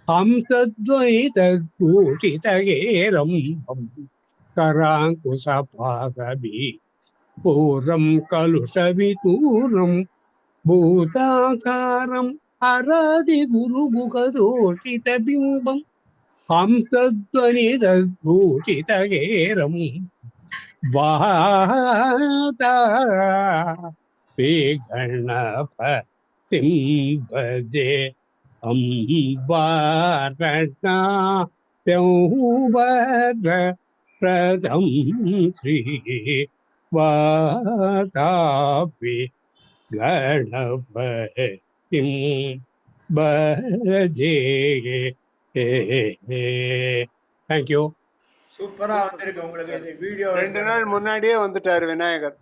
G: हंसद्वैतभूषितगेरम्बं कराङ्कुशपादभी पूरं कलुषविदूरं भूताकारं हरादिगुरुगुगदोषितबिम्बं हंसध्वनिदद्भूषितगेरं वातापि गणपतिं भजे अम्बारणास्यं वरप्रदं श्रीवातापि गणपतिं भजे. Thank you.
B: சூப்பரா வந்திருக்கு உங்களுக்கு இந்த வீடியோ.
K: 2 நாள் முன்னாடியே வந்துட்டாரு விநாயகர்.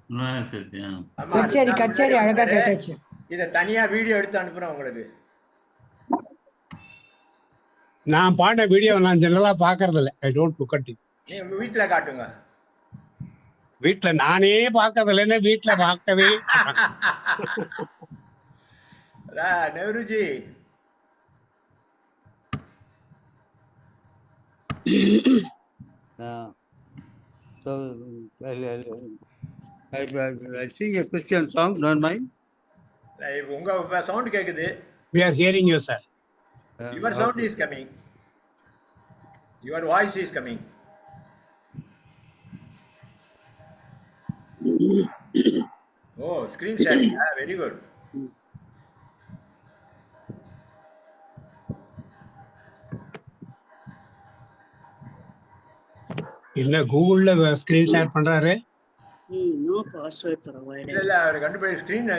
A: கச்சேரி அழகா கேட்டாச்சு.
B: இத தனியா வீடியோ எடுத்து அனுப்புறேன் உங்களுக்கு.
G: நான் பாடின வீடியோ நான் ஜெனரலா பாக்குறது இல்ல. I don't look at it.
B: நீங்க வீட்ல காட்டுங்க.
G: வீட்ல நானே பார்க்கறது இல்லைன்னா வீட்ல பார்க்கவே
B: நெஹ்ருஜி
D: So I sing a Christian song, don't mind.
B: உங்க சவுண்ட் கேக்குது.
G: We are hearing you, sir.
B: Your sound is coming. Your voice is coming. Oh, screen sharing. Very good.
G: இல்ல கூகுள்ல ஸ்கிரீன் ஷேர் பண்றாரு.
L: No password provided.
B: இல்ல அவர் கண்டுபிடி screen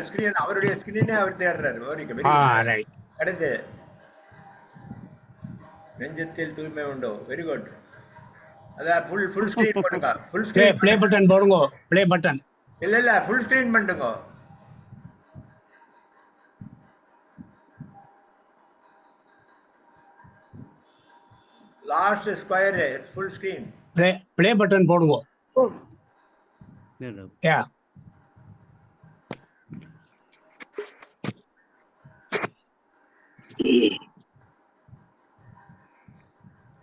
B: அவருடைய ஸ்கிரீனே அவர் தேடுறாரு.
G: Right.
B: அடுத்து நெஞ்சத்தில் தூய்மை உண்டோ. Very good. அத ஃபுல் ஸ்கிரீன் போடுங்க. ஃபுல் ஸ்கிரீன்
G: ப்ளே பட்டன் போடுங்க. Play button.
B: இல்ல ஃபுல் ஸ்கிரீன் பண்ணுங்க. Last square full screen.
G: Play button போடுங்க. யா.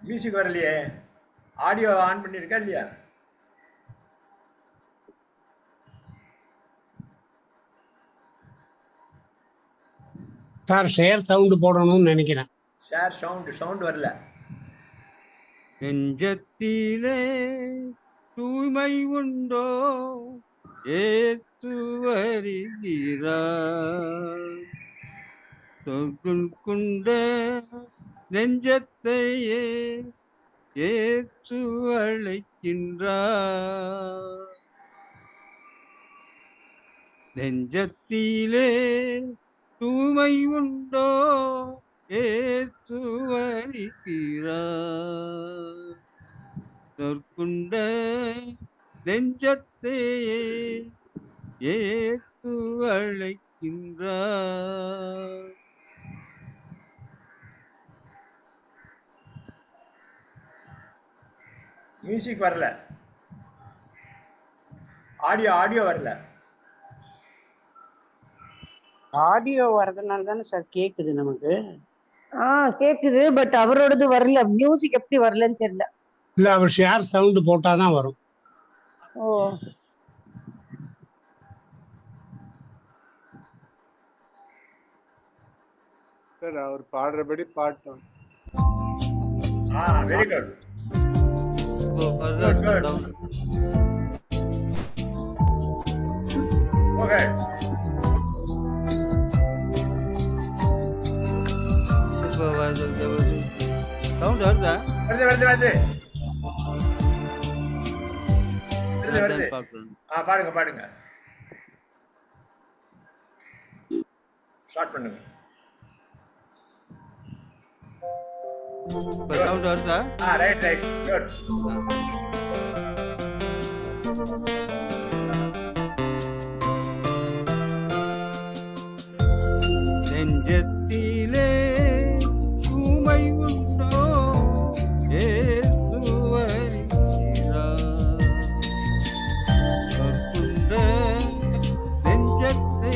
B: மியூசிக் வரலையே. ஆடியோ ஆன் பண்ணிருக்கா இல்லையா?
G: சார் ஷேர் சவுண்ட் போடணும்னு நினைக்கிறேன்.
B: ஷேர் சவுண்ட் வரல.
D: நெஞ்சத்திலே தூய்மை உண்டோ ஏத்து வருகிறார் கொண்ட நெஞ்சத்தையே ஏற்று அழைக்கின்றார். நெஞ்சத்திலே தூய்மை உண்டோ ஏற்று வருகிறார் கொண்ட நெஞ்சத்தையே ஏற்று அழைக்கின்றார்.
B: மியூசிக் வரல, ஆடியோ வரல.
L: ஆடியோ வரதுனால தானே சார் கேக்குது நமக்கு.
J: கேக்குது, பட் அவரோடது வரல. மியூசிக் எப்படி வரலன்னு தெரியல.
G: இல்ல அவர் ஷேர் சவுண்ட் போட்டாதான் வரும்.
J: ஓ,
K: சார் அவர் பாடுறபடி பாட்டோம்.
B: Very good. ஓகே,
D: சவுண்ட் வருதா?
B: வருது.
D: பார்க்கலாம்.
B: பாடுங்க. ஸ்டார்ட் பண்ணுங்க.
D: சவுண்ட் வருதா?
B: Right good.
D: நெஞ்சத்திலே உமை உண்டோ ஏசுவரிக்கிறார் நெஞ்சத்தை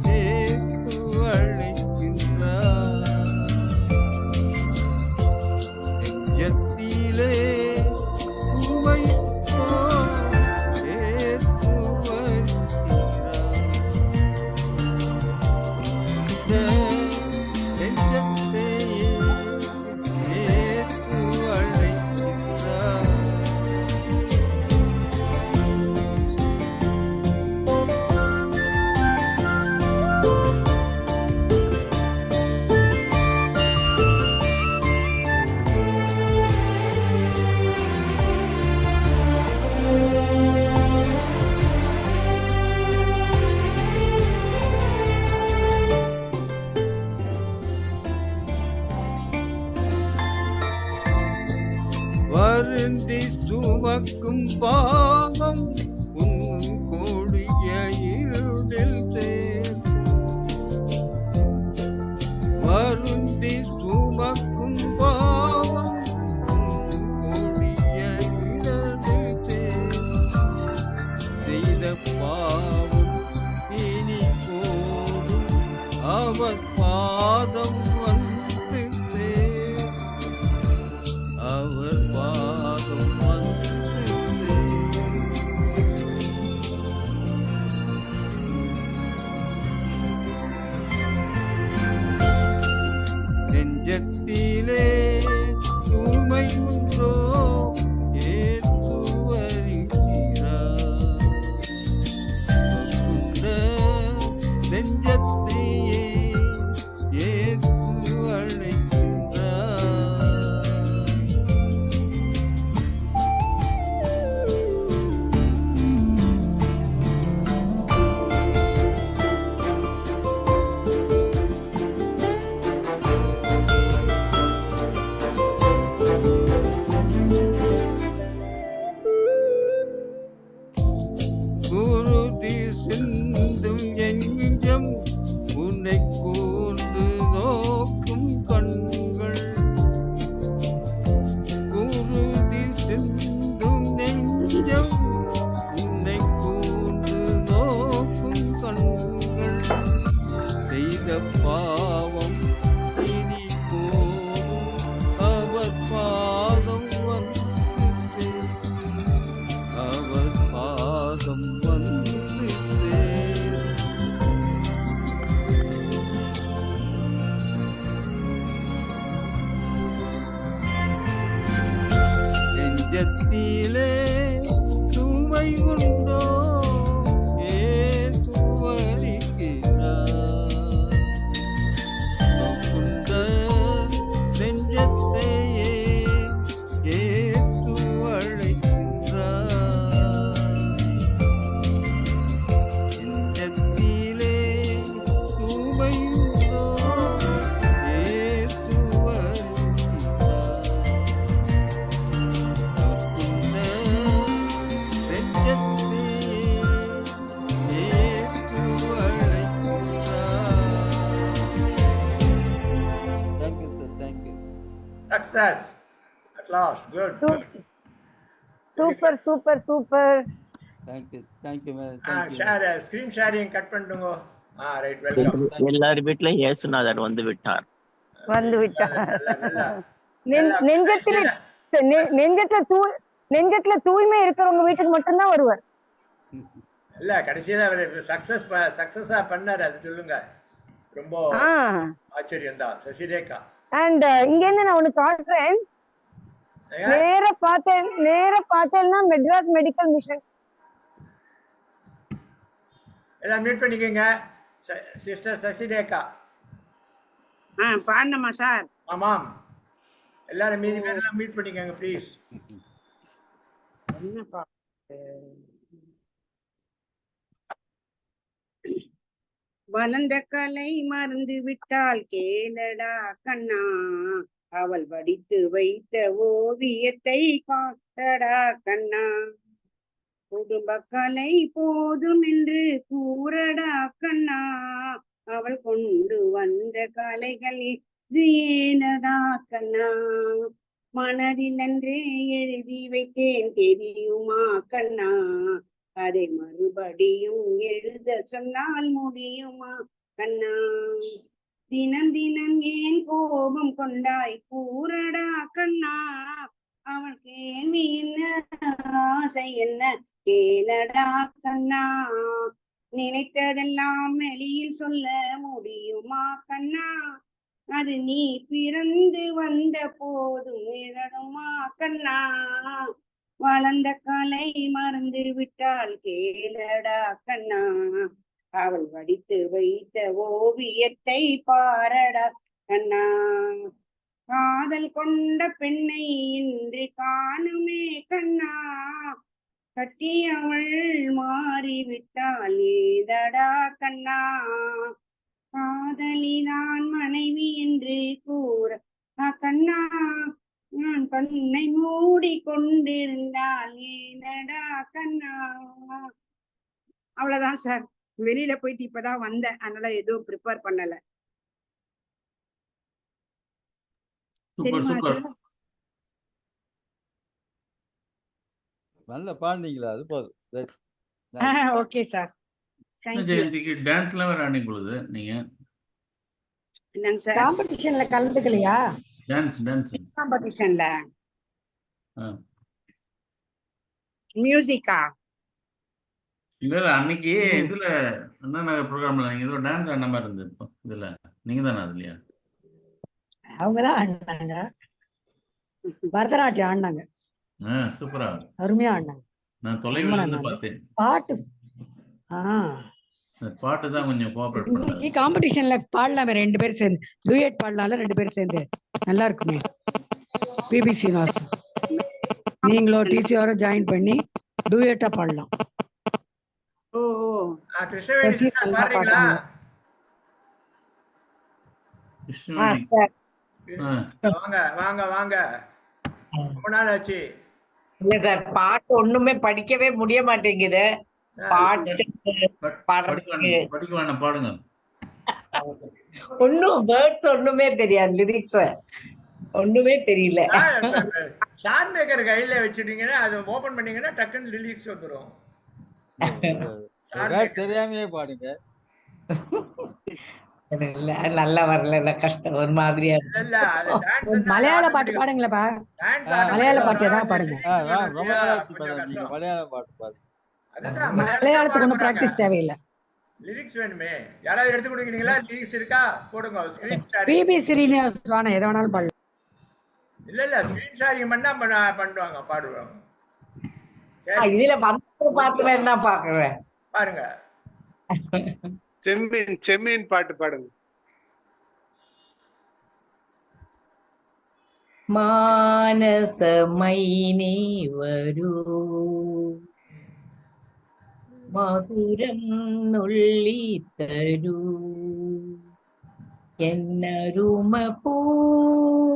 D: நெஞ்சத்திலே உமை வருந்தி சுமக்கும் பாவம் உன் கொடிய இருளில் வருந்தி சுமக்கும் பாவம் உன் கொடிய இருளில் செய்த பாவம் இனி போதும் அவர் பாதம் வந்து அவர் பாதம் வந்து நெஞ்சத்திலே உமை உண்டோ ஏற்றுவருகிறார் நெஞ்சத்தையே ஏற்று அழைக்கின்றார். குருதி சிந்தும் எஞ்சம் உன்னை கூர்ந்து நோக்கும் கண்கள் குருதி சிந்தும் நெஞ்சம் உன்னை கூர்ந்து நோக்கும் கண்கள் செய்த பாவம் இனி போதும் அவர் பாதம் வந்து அவர் பாதம் வந்து நெஞ்சத்திலே சுமை உண்டோ ஏற்றுவருகிறார் நோக்குண்ட நெஞ்சத்தையே ஏற்று அழைக்கின்றார். நெஞ்சத்திலே சுமை உண்டோ ஏற்றுவருகிறார் நோக்குண்ட நெஞ்சத்தையே ஏற்று அழைக்கின்றார். Thank you sir, thank you.
B: Success. class. Good.
J: Super super super.
D: Thank you
B: share screen sharing cut பண்ணிடுங்க. Right, welcome.
E: எல்லார் வீட்லயும் இயேசுநாதர் வந்து விட்டார்.
J: நெஞ்சத்துல தூய்மை இருக்கிறவங்க வீட்டுக்கு மட்டும்தான் வருவார்.
B: இல்ல கடைசியா அவர் சக்சஸா பண்ணாரு, அது சொல்லுங்க. ரொம்ப ஆச்சரியம் தான் சசிரேகா.
J: அண்ட் இங்க இருந்து நான் உனக்கு காட்டுறேன். நேர பார்த்தேன்னா மெட்ராஸ் மெடிக்கல் மிஷன்.
B: எல்லாம் மியூட் பண்ணிக்கங்க. சிஸ்டர் சசிரேகா.
L: பாடணுமா சார்?
B: ஆமாம், எல்லாரும் மீதி பேரெல்லாம் மியூட் பண்ணிக்கங்க ப்ளீஸ்.
L: என்ன பாட்டு? வளர்ந்த கலை மறந்து விட்டால் கேளடா கண்ணா, அவள் வடித்து வைத்த ஓவியத்தை காட்டடா கண்ணா, குடும்ப கலை போதும் என்று கூறடா கண்ணா, அவள் கொண்டு வந்த கலைகள் இது ஏனடா கண்ணா, மனதில் அன்றே எழுதி வைத்தேன் தெரியுமா கண்ணா, அதை மறுபடியும் எழுத சொன்னால் முடியுமா கண்ணா, தினம் தினம் ஏன் கோபம் கொண்டாய் கூறடா கண்ணா, அவள் கேள்வி என்ன ஆசை என்ன கேளடா கண்ணா, நினைத்ததெல்லாம் வெளியில் சொல்ல முடியுமா கண்ணா, அது நீ பிறந்து வந்த போதும் நிகழுமா கண்ணா, வளர்ந்த கலை மறந்து விட்டால் கேளடா கண்ணா, அவள் வடித்து வைத்த ஓவியத்தை பாரடா கண்ணா, காதல் கொண்ட பெண்ணை இன்று காணுமே கண்ணா, கட்டி அவள் மாறிவிட்டால் ஏதடா கண்ணா, காதலிதான் மனைவி என்று கூற கண்ணா, நான் கண்ணை மூடி கொண்டிருந்தால் ஏனடா கண்ணா. அவ்வளவுதான் சார். வெளியில போயிட்டு இப்பதான் வந்தேன், அதனால எதுவும் ப்ரிப்பேர் பண்ணல.
D: நல்ல பாடுனீங்களா? அது போதும்.
L: Okay sir.
C: ஜெயந்திக்கு டான்ஸ்லாம் வேற ஆனீங்க பொழுது நீங்க
L: என்னங்க சார்?
A: காம்படிஷன்ல கலந்துக்கலையா?
C: டான்ஸ்
L: காம்படிஷன்ல மியூசிக்கா?
C: இல்ல அன்னைக்கு இதுல என்ன ப்ரோக்ராம்ல நீங்க ஏதோ டான்ஸ் ஆடின மாதிரி இருந்தது. இப்போ இதுல நீங்க தானே அதுலயா?
A: அவங்கதான் ஆடினாங்க, பரதநாட்டியம் ஆடினாங்க.
C: சூப்பரா
A: அருமையா ஆடினாங்க.
C: நான் தொலைவில் இருந்து பார்த்தேன்.
A: பாட்டு
C: பாட்டு தான் கொஞ்சம் கோஆபரேட் பண்ணாங்க.
A: காம்படிஷன்ல பாடலாமே, 2 பேரும் சேர்ந்து டூயட் பாடலாம்ல, 2 பேரும் சேர்ந்து நல்லா இருக்குமே. பிபி சீனிவாஸ் நீங்களோ டிசிஆரோ ஜாயின் பண்ணி டூயட்டா பாடலாம்.
M: பாட்டு ஒண்ணுமே படிக்கவே முடிய மாட்டேங்குது.
C: பாடுங்க.
M: ஒன்னும் வேர்ட்ஸ் ஒண்ணுமே தெரியாது, லிரிக்ஸ் ஒண்ணுமே தெரியல.
B: சாண்ட் மேக்கர் கையில வச்சிட்டீங்கன்னா அது ஓபன் பண்ணீங்கன்னா டக்குன்னு லிரிக்ஸ் வந்துரும்.
D: தெரியாமையே பாடுங்க.
M: நல்லா வரல, கஷ்டம் ஒரு மாதிரியா.
A: மலையாள பாட்டு பாடுங்களப்பா. மலையாள பாட்டு ஏதாவது பாடுங்க.
D: மலையாள பாட்டு பாடுங்க.
A: மலையாளத்துக்கு ஒன்றும் பிராக்டிஸ் தேவையில்லை.
B: லிரிக்ஸ் வேணுமே, யாராவது எடுத்து கொடுக்குறீங்களா? லிரிக்ஸ் இருக்கா? போடுங்க. Screen sharing.
A: பிபி ஸ்ரீனிவாஸ் வாண எதை வேணாலும் பாடலாம்.
B: இல்ல ஸ்கிரீன் ஷேரிங் பண்ணா பண்ணுவாங்க, பாடுவாங்க.
M: இதுல வந்து பார்த்து வேணா பாக்குறேன்,
B: பாருங்க.
K: செம்மீன் பாட்டு பாடுங்க.
M: மானச மைனே வரூ, மதுரம் நுள்ளி தரூ, എന്നരുമ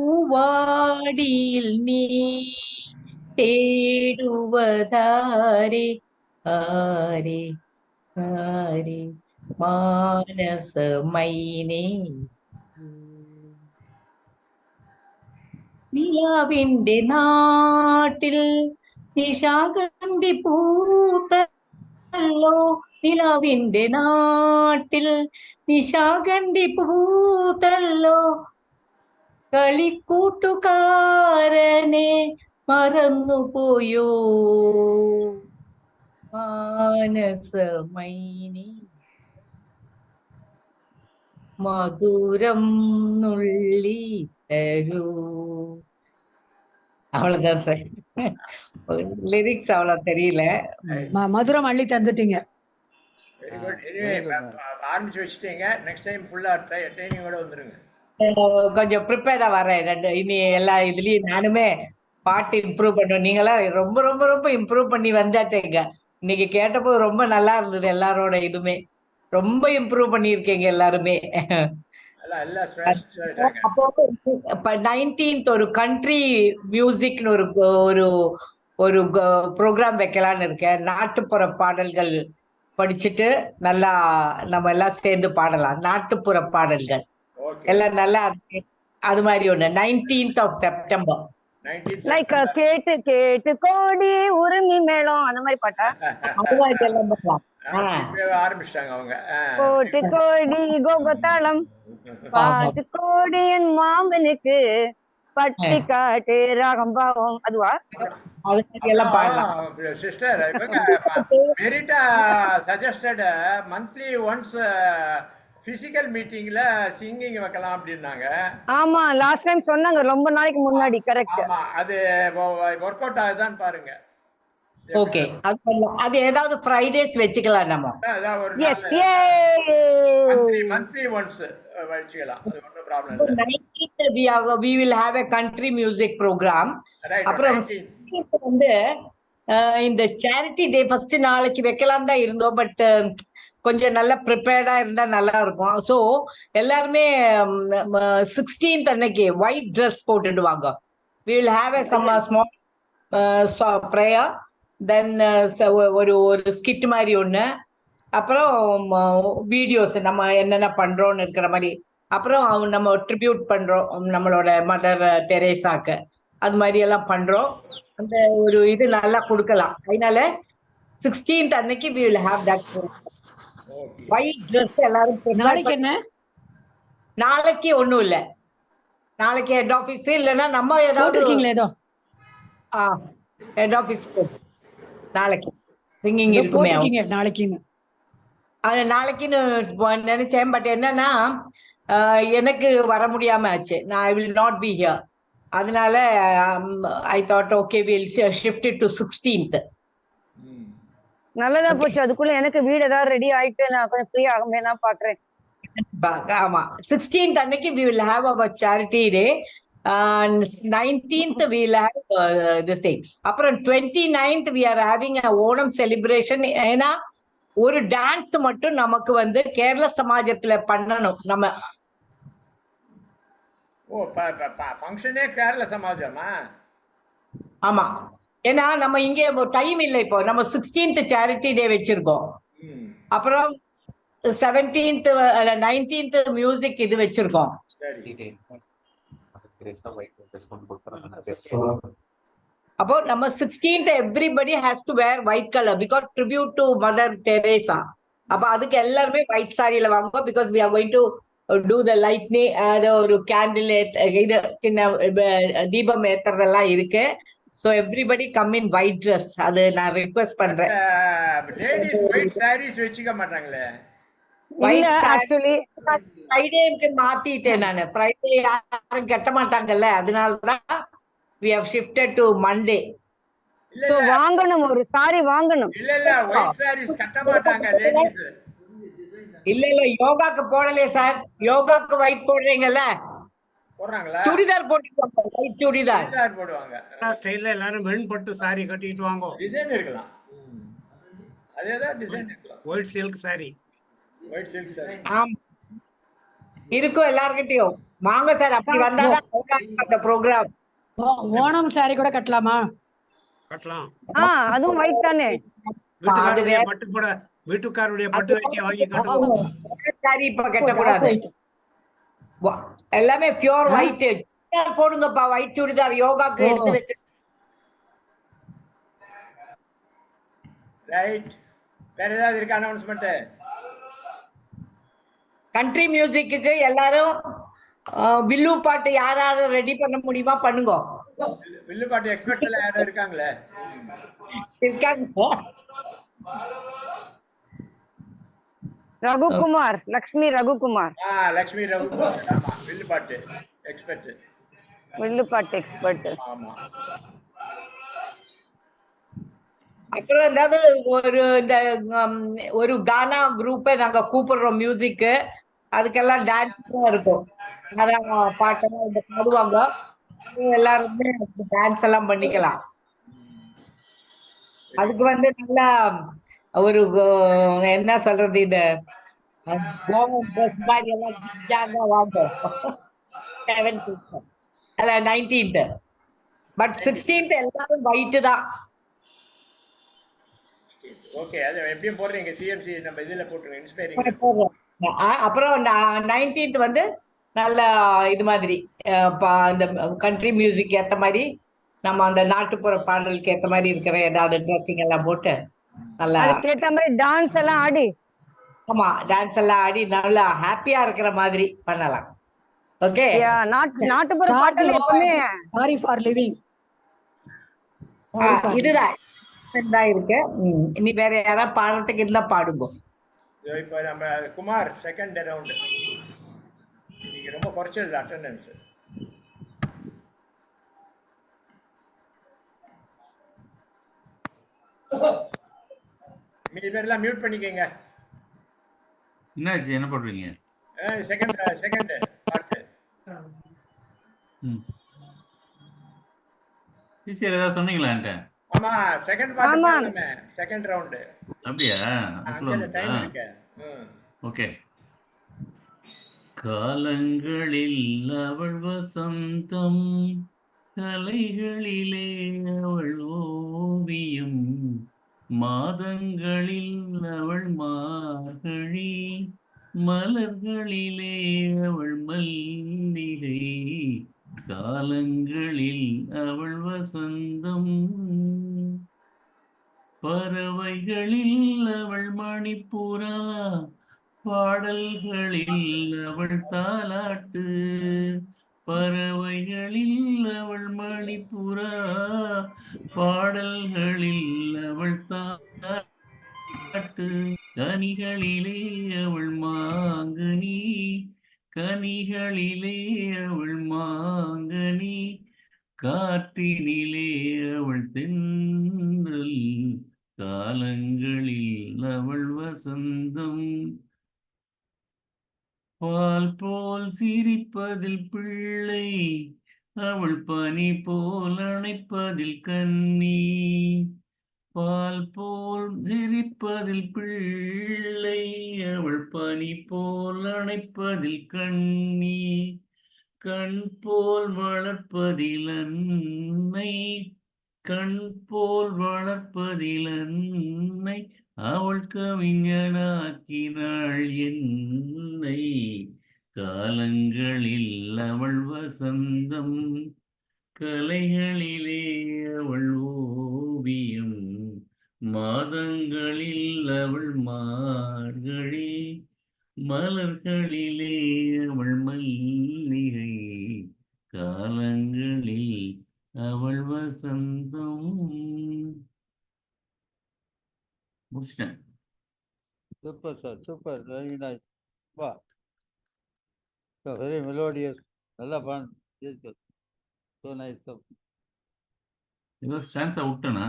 M: പൂവാടിയിൽ നീ തേടുവതാരെ ആരെ ആരെ മാനസമൈനേ. നിലാവിന്റെ നാട്ടിൽ നിശാഗന്ധി പൂത്തല്ലോ നിലാവിന്റെ നാട്ടിൽ നിശാഗന്ധി പൂത്തല്ലോ കളിക്കൂട്ടുകാരനെ മറന്നുപോയോ മാനസമൈനി മധുരം നുള്ളി തരൂ. அவ்வளவுதான் சார். லிரிக்ஸ் அவ்வளவு தெரியல.
A: மதுரம் அள்ளி தந்துட்டீங்க.
B: Very good. ஆரம்பிச்சு வச்சுட்டீங்க. நெக்ஸ்ட் டைம் ஃபுல்லா ட்ரைனிங்கோட வந்துருங்க.
M: கொஞ்சம் ப்ரிப்பேர்டா வரேன். இனி எல்லா இதுலயும் நானுமே பாட்டு இம்ப்ரூவ் பண்ணுவேன். நீங்களாம் ரொம்ப ரொம்ப ரொம்ப இம்ப்ரூவ் பண்ணி வந்தாட்டேங்க. இன்னைக்கு கேட்டப்போ ரொம்ப நல்லா இருந்தது. எல்லாரோட இதுமே ரொம்ப இம்ப்ரூவ் பண்ணியிருக்கீங்க எல்லாருமே. அப்போ 19th ஒரு கண்ட்ரி மியூசிக்னு ஒரு ஒரு ஒரு ப்ரோக்ராம் வைக்கலான்னு இருக்கேன். நாட்டுப்புற பாடல்கள் படிச்சுட்டு நல்லா நம்ம எல்லாம் சேர்ந்து பாடலாம். நாட்டுப்புற பாடல்கள் எல்லாம் நல்லா அது மாதிரி ஒண்ணு 19th of September.
J: லைக் கேட்டு கேட்டு கோடி உரிமை மேளம் அந்த மாதிரி பாட்டா
B: ஆரம்பிச்சிட்டாங்க அவங்க.
J: கோட்டு கோடி கோபத்தாளம் பாட்டு கோடி என் மாமனுக்கு பட்டி காட்டு ராகம் பாவம் அதுவா?
B: Sister Merita suggested monthly once physical மீட்டிங்ல சிங்கிங் வைக்கலாம் அப்படின்னாங்க.
J: ஆமா லாஸ்ட் டைம் சொன்னாங்க ரொம்ப நாளைக்கு முன்னாடி. கரெக்ட்.
B: அது வொர்க் அவுட் ஆகுதான்னு பாருங்க.
M: ஓகே அது ஏதாவது ஃப்ரைடேஸ் வெச்சுக்கலாம் நம்ம.
J: எஸ்
B: மந்த்லி ஒன்ஸ் வெச்சுக்கலாம். அது ஒண்ணும் ப்ராப்ளம் இல்ல.
M: 19th we will have a country music program. அப்புறம் வந்து இந்த சேரிட்டி டே ஃபர்ஸ்ட் நாளைக்கு வைக்கலாம் தான் இருந்தோம். பட் கொஞ்சம் நல்லா ப்ரிப்பேர்டா இருந்தா நல்லா இருக்கும். ஸோ எல்லாருமே 16th அன்னைக்கு ஒயிட் ட்ரெஸ் போட்டுடுவாங்க. we will have a some small prayer, then ஒரு ஸ்கிட் மாதிரி ஒண்ணு, அப்புறம் வீடியோஸ் நம்ம என்னென்ன பண்றோம்னு இருக்கிற மாதிரி, அப்புறம் நம்ம ட்ரிபியூட் பண்றோம் நம்மளோட மதர் தெரேசாக்கு, அது மாதிரி எல்லாம் பண்றோம். அந்த ஒரு இது நல்லா கொடுக்கலாம். அதனால 16th அன்னைக்கு we will have that white dress. எல்லாரும்
A: நாளைக்கு என்ன?
M: நாளைக்கு ஒண்ணும் இல்ல. நாளைக்கு ஹெட் ஆபீஸ் இல்லைன்னா நம்ம ஏதாவது
A: ஏதோ
M: ஹெட் ஆபீஸ் நாளைக்கு சிங்கிங் இருக்குமே
A: நாளைக்குன்னு.
M: அது நாளைக்குன்னு நினைச்சேன். பட் என்னன்னா எனக்கு வர முடியாம ஆச்சு. நான் I will not be here. அதனால I thought okay will shift it to 16th.
J: நல்லதா போச்சு. அதுக்குள்ள எனக்கு வீடு ஏதாவது ரெடி ஆயிட்டு நான் கொஞ்சம் ஃப்ரீ ஆகுமே நான் பாக்குறேன்.
M: ஆமா 16th அன்னைக்கு we will have our charity day. 19th we will have this thing. அப்புறம் 29th we are having a Onam celebration. ஏன்னா ஒரு டான்ஸ் மட்டும் நமக்கு வந்து கேரள சமாஜத்துல பண்ணணும். நம்ம
B: ஃபங்க்ஷனே கேரள சமாஜமா?
M: ஆமா, ஏன்னா நம்ம இங்க டைம் இல்லை. இப்போ நம்ம 16th சேரிட்டி டே வச்சிருக்கோம். அப்புறம் 17th 19th மியூசிக் இது வச்சிருக்கோம். அப்போ நம்ம 16th everybody has to wear white color because tribute to Mother Teresa. அப்ப அதுக்கு எல்லாருமே ஒயிட் சாரியில வாங்க. because we are going to do the lightning, ஒரு கேண்டில் இது சின்ன தீபம் ஏத்துறதெல்லாம் இருக்கு. So everybody come in white dress. அது நான் ரிக்வெஸ்ட் பண்றேன்.
B: லேடிஸ் ஒயிட் சாரீஸ் வெச்சுக்க மாட்டாங்களே?
J: இல்ல ஆக்சுவலி
M: ஃப்ரைடேக்கு மாத்திட்டேன் நான். ஃப்ரைடே யாரும் கட்ட மாட்டாங்கல்ல, அதனால தான் we have shifted to Monday.
J: So வாங்கணும், ஒரு சாரி வாங்கணும்.
B: இல்ல ஒயிட் சாரீஸ் கட்ட மாட்டாங்க லேடிஸ்.
M: இல்ல யோகாக்கு போடலையே சார். யோகாக்கு ஒயிட் போடுறீங்கல்ல,
B: போடுறாங்களா?
M: சுடிதார் போட்டுவாங்க, ஒயிட் சுடிதார்
B: போடுவாங்க.
N: ஸ்டைல்ல எல்லாரும் வெண்பட்டு சாரி கட்டிட்டு வாங்க.
B: டிசைன் இருக்கலாம். அதேதான் டிசைன் இருக்கலாம்.
N: White silk sorry.
B: White silk sorry
M: ஆமா இருக்கும் எல்லார்கிட்டயும். வாங்க சார், அப்படி வந்தாதான் அந்த ப்ரோகிராம்.
A: ஓணம் சாரி கூட கட்டலாமா?
N: கட்டலாம்.
J: அதுவும் ஒயிட் தானே.
N: வீட்டுக்காரருடைய பட்டு கூட, வீட்டுக்காரருடைய பட்டு வேட்டியை வாங்கி கட்டலாம்.
M: சாரி இப்ப கட்டக்கூடாது. எல்லாமே பியூர் ஒயிட். சுடிதார் போடுங்கப்பா, ஒயிட் சுடிதார் யோகாக்கு எடுத்து வச்சு.
B: ரைட். வேற ஏதாவது இருக்கா அனௌன்ஸ்மெண்ட்?
M: கண்ட்ரி மியூசிக்கு எல்லாரும் வில்லு பாட்டு யாராவது ரெடி பண்ண முடியுமா பண்ணுங்க.
B: வில்லு பாட்டு எக்ஸ்பர்ட்ஸ் எல்லாம் யாரும் இருக்காங்களே?
M: இருக்காங்க.
J: ரகுகுமார், லக்ஷ்மி ரகுகுமார்.
B: லக்ஷ்மி ரகுகுமார். ஆமா, வில்லு பாட்டு எக்ஸ்பர்ட்.
J: வில்லு பாட்டு எக்ஸ்பர்ட்.
B: ஆமா.
M: அப்புறம் ஏதாவது ஒரு கானா குரூப்பை நாங்க கூப்பிடுறோம் மியூசிக்கு. அதுக்கெல்லாம் டான்ஸ் இருக்கும். அதான் பாட்டெல்லாம் இந்த பாடுவாங்க. எல்லாருமே டான்ஸ் எல்லாம் பண்ணிக்கலாம். அதுக்கு நல்லா ஒரு என்ன சொல்றது, இந்த மாதிரி எல்லாம் வாங்க. 19th. பட் 16th எல்லாரும் ஒயிட் தான்.
B: ஓகே, அது எப்படியும் போடுறீங்க. சிஎம்சி நம்ம இதுல போட்டுருங்க, இன்ஸ்பைரிங்.
M: அப்புறம் 19th நல்ல இது மாதிரி இந்த கண்ட்ரி மியூசிக் ஏத்த மாதிரி நம்ம அந்த நாட்டுப்புற பாடலுக்கு ஏத்த மாதிரி இருக்கிற ஏதாவது ட்ரெஸ்ஸிங் எல்லாம் போட்டு நல்லா
J: அதுக்கு ஏத்த மாதிரி டான்ஸ் எல்லாம் ஆடி.
M: ஆமா, டான்ஸ் எல்லாம் ஆடி நல்லா ஹாப்பியா இருக்கிற மாதிரி பண்ணலாம். ஓகே.
J: நாட்டுப்புற பாடல் எப்பவுமே
A: சாரி ஃபார் லிவிங்.
M: இதுதான் இருக்கு. இனி வேற யாராவது பாடுறதுக்கு இருந்தா பாடுங்க.
B: இப்போ நம்ம குமார் செகண்ட் ரவுண்ட். நீங்க ரொம்ப குறைச்சல் அட்டெண்டன்ஸ். மீதி பேர்லாம் மியூட் பண்ணிக்கங்க.
C: என்னாச்சு, என்ன பண்றீங்க?
B: செகண்ட் பாட்டு.
C: டீச்சர் ஏதாவது சொன்னீங்களா என்கிட்ட?
B: ஆமா, செகண்ட் பாட்டு பாடணுமே, செகண்ட் ரவுண்ட்.
C: அப்படியா?
B: டைம் இருக்கு.
C: ஓகே. காலங்களில் அவள் வசந்தம், கலைகளிலே அவள் ஓவியம், மாதங்களில் அவள் மார்கழி, மலர்களிலே அவள் மல்லிகை, காலங்களில் அவள் வசந்தம், பறவைகளில் அவள் மணிப்புறா, பாடல்களில் அவள் தாலாட்டு, பறவைகளில் அவள் மணிப்புறா, பாடல்களில் அவள் தாலாட்டு, கனிகளிலே அவள் மாங்கனி, கனிகளிலே அவள் மாங்கனி, காற்றினிலே அவள் தென்றல், காலங்களில் அவள் வசந்தம், பால் போல் சிரிப்பதில் பிள்ளை, அவள் பனி போல் அணைப்பதில் கன்னி, பால் போல் சிரிப்பதில் பிள்ளை, அவள் பனி போல் அணைப்பதில் கன்னி, கண் போல் வளர்ப்பதில் அன்னை, கண் போல் வளர்ப்பதில் அன்னை, அவள் கவிஞனாக்கினாள் என்னை, காலங்களில் அவள் வசந்தம், கலைகளிலே அவள் ஓவியம், மாதங்களில் அவள் மார்கழி, மலர்களிலே அவள் மல்லிகை, காலங்களில் அவள் வசந்தம். முடிச்சிட்டேன்.
D: Super sir, super, very nice. வா, வெரி மெலோடியஸ், நல்லா பாடு. So nice.
C: ஏதோ ஸ்டான்ஸா விட்டேனா?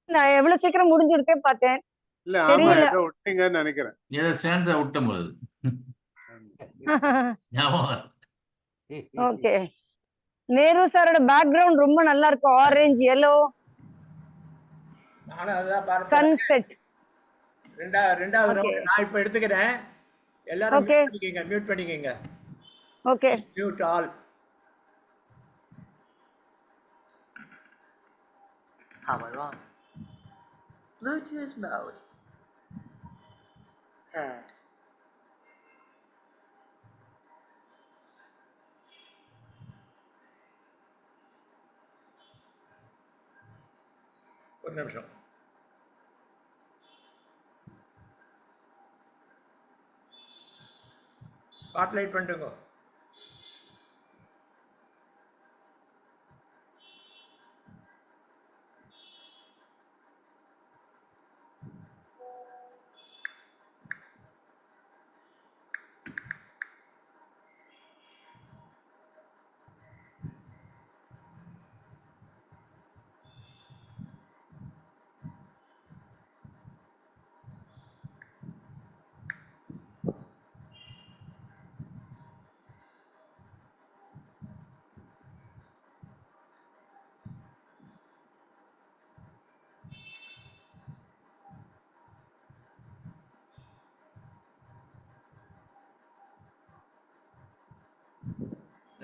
J: நான் எவ்வளவு சீக்கிரம் முடிஞ்சிருக்கே பார்த்தேன்.
K: இல்ல, ஆமா, ஏதோ விட்டீங்கன்னு நினைக்கிறேன்.
C: ஏதோ ஸ்டான்ஸா விட்டேன் போது.
J: ஓகே. நேரு சாரோட பேக்ரவுண்ட் ரொம்ப நல்லா இருக்கு. Orange, yellow.
B: நானும் அதுதான் பார்ப்பேன்.
J: சன்செட்.
B: ரெண்டாவது ரவுண்ட் நான் இப்ப எடுத்துக்கிறேன். எல்லாரும் மியூட் பண்ணிக்கங்க.
J: Okay.
B: Mute all.
I: Power on. Bluetooth mode. Paired.
B: ஒரு நிமிஷம். ஸ்பாட்லைட் பண்ணிட்டுங்க.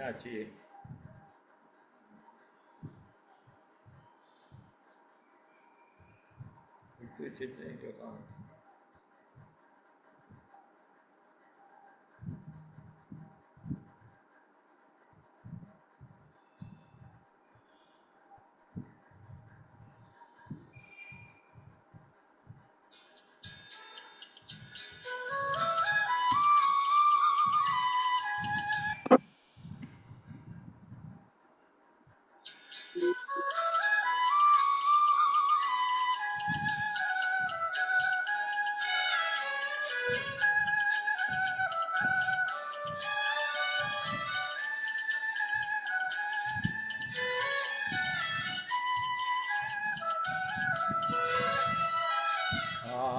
B: ஆச்சு. எடுத்து வச்சுட்டு இங்கே காணும்.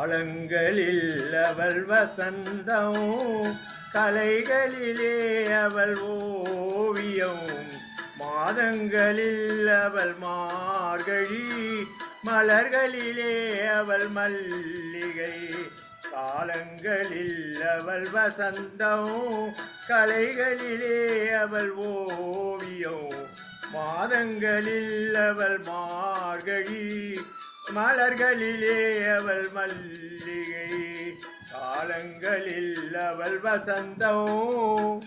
B: காலங்களில் அவள் வசந்தம், கலைகளிலே அவள் ஓவியம், மாதங்களில் அவள் மார்கழி, மலர்களிலே அவள் மல்லிகை. காலங்களில் அவள் வசந்தம், கலைகளிலே அவள் ஓவியம், மாதங்களில் அவள் மார்கழி, மலர்களிலே அவள் மல்லிகை. காலங்களில் அவள் வசந்தம்.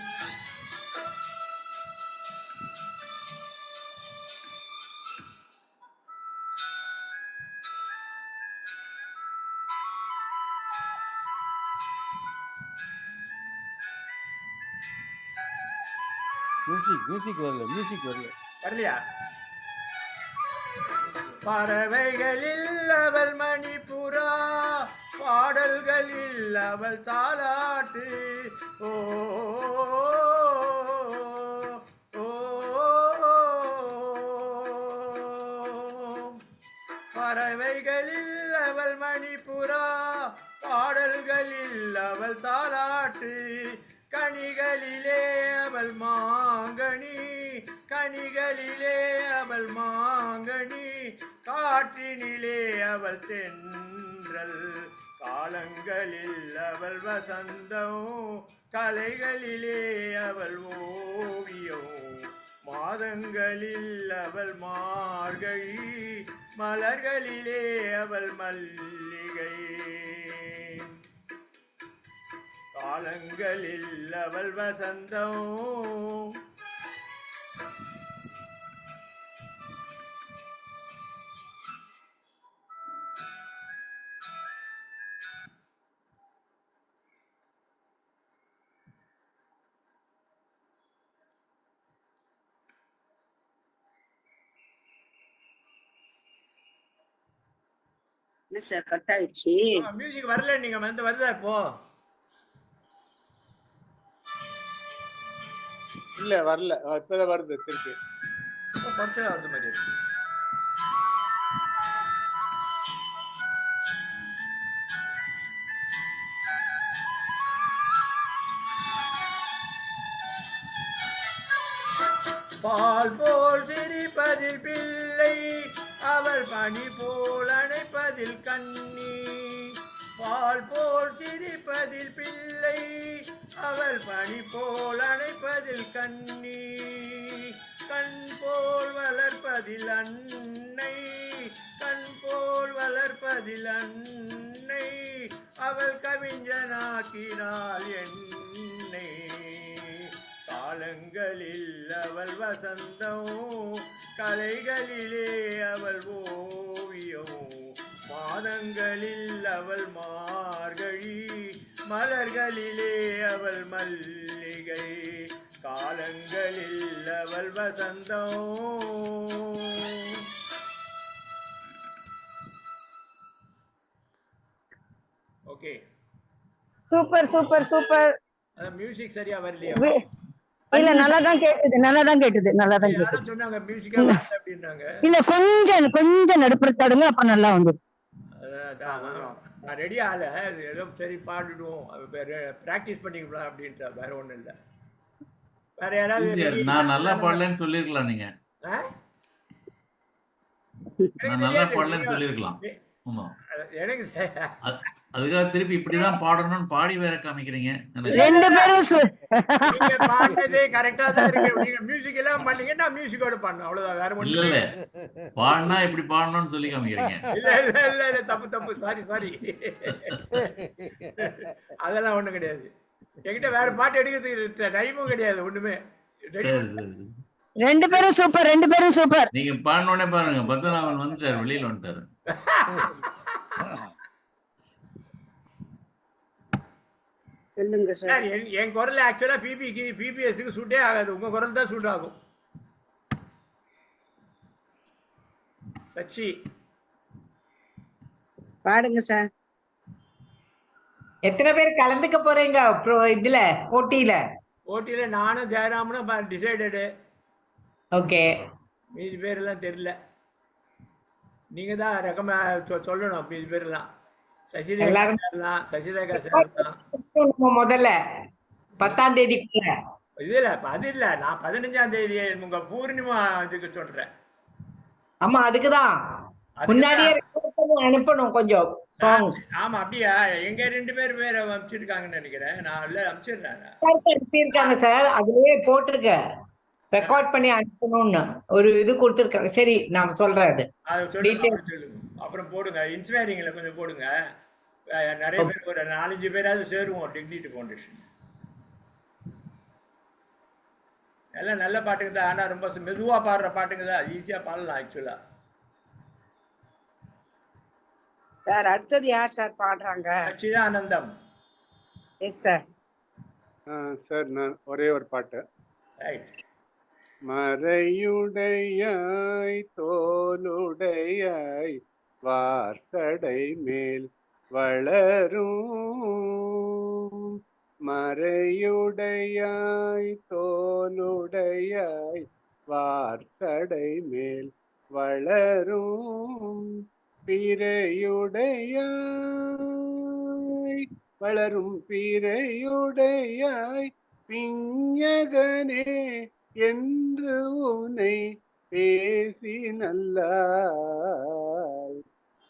D: மியூசிக் வரல.
B: வரலையா? பறவைகளில் அவள் மணிப்புறா, பாடல்களில் அவள் தாலாட்டு. ஓ பறவைகளில் அவள் மணிப்புறா, பாடல்களில் அவள் தாலாட்டு. கனிகளிலே அவள் மாங்கனி, கனிகளிலே அவள் மாங்கனி, காற்றினிலே அவள் தென்றல். காலங்களில் அவள் வசந்தம், கலைகளிலே அவள் ஓவியம், மாதங்களில் அவள் மார்கழி, மலர்களிலே அவள் மல்லிகை. காலங்களில் அவள் வசந்தம்.
L: சார் கட் ஆயிடுச்சு.
B: மியூசிக் வரல, நீங்க வருதா இப்போ?
K: இல்ல வரல, இப்பதான் வருது திருப்பி.
B: குறைச்சலா வருது மாதிரி இருக்கு. பால் போல் சிரிப்பதில் பிள்ளை, அவள் பனி போல் அணைப்பதில் கண்ணி. பால் போல் சிரிப்பதில் பிள்ளை, அவள் பனி போல் அணைப்பதில் கண்ணி. கண் போல் வளர்ப்பதில் அன்னை, கண் போல் வளர்ப்பதில் அன்னை, அவள் கவிஞனாக்கினாள் என்னை. காலங்களில் அவள் வசந்தம், கலைகளிலே அவள் ஓவியம், ஓவியம் மாதங்களில் அவள் மார்கழி மலர்களிலே அவள் மல்லிகை காலங்களில் அவள் வசந்தம். Okay,
J: super super super.
B: Music சரியா வரலையா?
J: இல்ல நல்லா தான் கேட்டது, நல்லா தான் கேட்டது, நல்லா தான் கேட்டது.
B: யாரும் சொன்னாங்க மியூசிக்கா வரல அப்படின்னாங்க.
J: இல்ல கொஞ்சம் நடுப்புற தடுங்க, அப்ப நல்லா வந்துடும்.
B: நான் ரெடி ஆகல, ஏதோ சரி பாடிடுவோம், பிராக்டிஸ் பண்ணிக்கலாம் அப்படின்ற, வேற ஒண்ணும் இல்ல. வேற யாராவது?
C: நான் நல்லா பாடலன்னு சொல்லிருக்கலாம். நீங்க நான் நல்லா பாடலன்னு சொல்லிருக்கலாம். ஆமா,
B: எனக்கு
C: அதுக்காக திருப்பி இப்படிதான் பாடணும்னு பாடி வேற காமிக்கிறீங்க.
J: ரெண்டு பேரும்
B: நீங்க பாடுறதே கரெக்டா தான் இருக்கு. நீங்க மியூசிக் எல்லாம் பண்ணீங்க, நான் மியூசிக்கோட பண்ணேன், அவ்வளவுதான், வேற ஒண்ணும்
C: இல்ல. பாடினா இப்படி பாடணும்னு சொல்லி காமிக்கிறீங்க.
B: இல்ல இல்ல இல்ல இல்ல, தப்பு சாரி. அதெல்லாம் ஒண்ணும் கிடையாது. என்கிட்ட வேற பாட்டு எடுக்கிறதுக்கு டைமும் கிடையாது ஒண்ணுமே.
J: ரெண்டு பேரும் சூப்பர்.
C: நீங்க பாடணும்னே பாருங்க, பத்மநாபன் வந்துட்டாரு, வெளியில வந்துட்டாரு.
L: சொல்லுங்க சார்.
B: என் குரல் ஆக்சுவலா பிபிஎஸ்க்கு சூட்டே ஆகாது, உங்க குரல் தான் சூட் ஆகும். சச்சி
L: பாடுங்க சார்.
M: எத்தனை பேர் கலந்துக்க போறீங்க இதுல போட்டியில?
B: நானும் ஜெயராமனும் டிசைடடு.
M: ஓகே,
B: மீதி பேரெல்லாம் தெரியல, நீங்க தான் சொல்லணும். மீதி பேரெல்லாம் சசிரேகா சேரலாம்
M: முதல்ல 10ஆம் தேதிக்குள்ள.
B: இதுல அது இல்ல, நான் 15ஆம் தேதி உங்க பூர்ணிமா இதுக்கு சொல்றேன்.
M: ஆமா, அதுக்குதான் முன்னாடியே அனுப்பணும் கொஞ்சம்.
B: ஆமா, அப்படியா? எங்க 2 பேர் பேரை அனுப்பிச்சிருக்காங்கன்னு நினைக்கிறேன். நான் அனுப்பிச்சிடுறேன்.
M: அனுப்பியிருக்காங்க சார், அதுலயே போட்டிருக்க ரெக்கார்ட் பண்ணி அனுப்பணும்னு ஒரு இது கொடுத்துருக்காங்க. சரி, நான் சொல்றேன். அது
B: சொல்லுங்க, அப்புறம் போடுங்க. இன்ஸ்பைரிங்ல கொஞ்சம் போடுங்க. நிறைய பேர், ஒரு 4-5 பேராவது சேருவோம் டிக்னிட்டி ஃபவுண்டேஷன். எல்லாம் நல்ல பாட்டுங்க தான், ஆனா ரொம்ப மெதுவா பாடுற பாட்டுங்க தான், ஈஸியா பாடலாம் ஆக்சுவலா.
L: சார் அடுத்தது யார் சார் பாடுறாங்க?
B: சச்சிதானந்தம்.
L: Yes sir.
K: சார் நான் ஒரே ஒரு பாட்டு.
B: ரைட்.
K: மறையுடையாய் தோலுடையாய் வார்சடை மேல் வளரும், மறையுடையாய் தோலுடையாய் வார்சடை மேல் வளரும், பிறையுடையாய் வளரும், பிறையுடையாய் பிஞகனே என்று உனை பேசி நல்லாய்,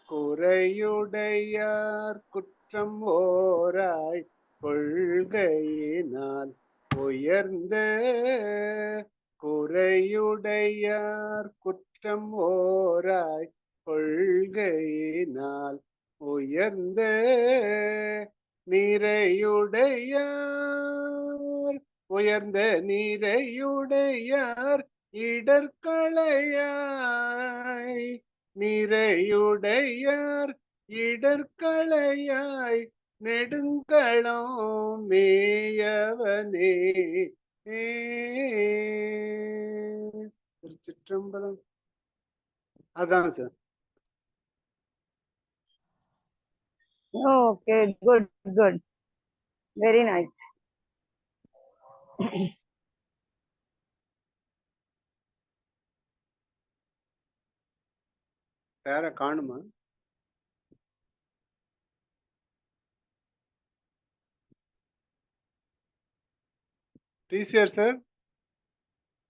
K: குறையுடையார் குற்றம் ஓராய் கொள்கையினால் உயர்ந்த, குறையுடையார் குற்றம் ஓராய் கொள்கையினால் உயர்ந்த, நிறையுடையார் உயர்ந்த நிறையுடையார் இடர்களையாய், நிறையுடையார் இடர்களையாய் நெடுங்களம் மேயவனே. திருச்சிற்றம்பலம். அதான் sir.
J: Okay, good. Very nice.
K: வேற காணுமா? TCR sir?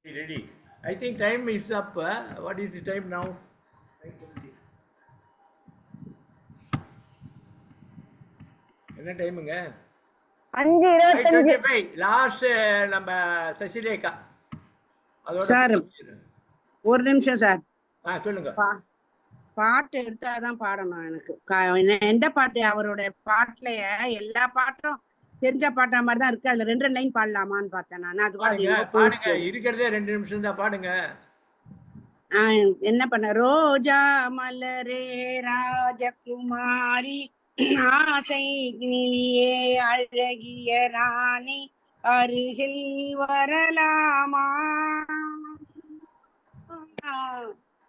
B: Ready. I think time is up. What is the time now? என்ன டைமுங்க? 5:25. லாஸ்ட் நம்ம சசிரேகா.
L: சார் ஒரு நிமிஷம் சார்.
B: சொல்லுங்க.
L: பாட்டு எடுத்தாதான் பாடணும் எனக்கு. எந்த பாட்டு? அவருடைய பாட்டுலயே எல்லா பாட்டும் தெரிஞ்ச பாட்டா மாதிரி தான் இருக்கு. அதுல 2 லைன் பாடலாமான்னு பார்த்தேன் நான்.
B: பாடுங்க, இருக்கிறதே 2 நிமிஷம் தான், பாடுங்க.
L: என்ன பண்ண ரோஜா மலரே ராஜகுமாரி ஆசை நீயே அழகிய ராணி அருகில் வரலாமா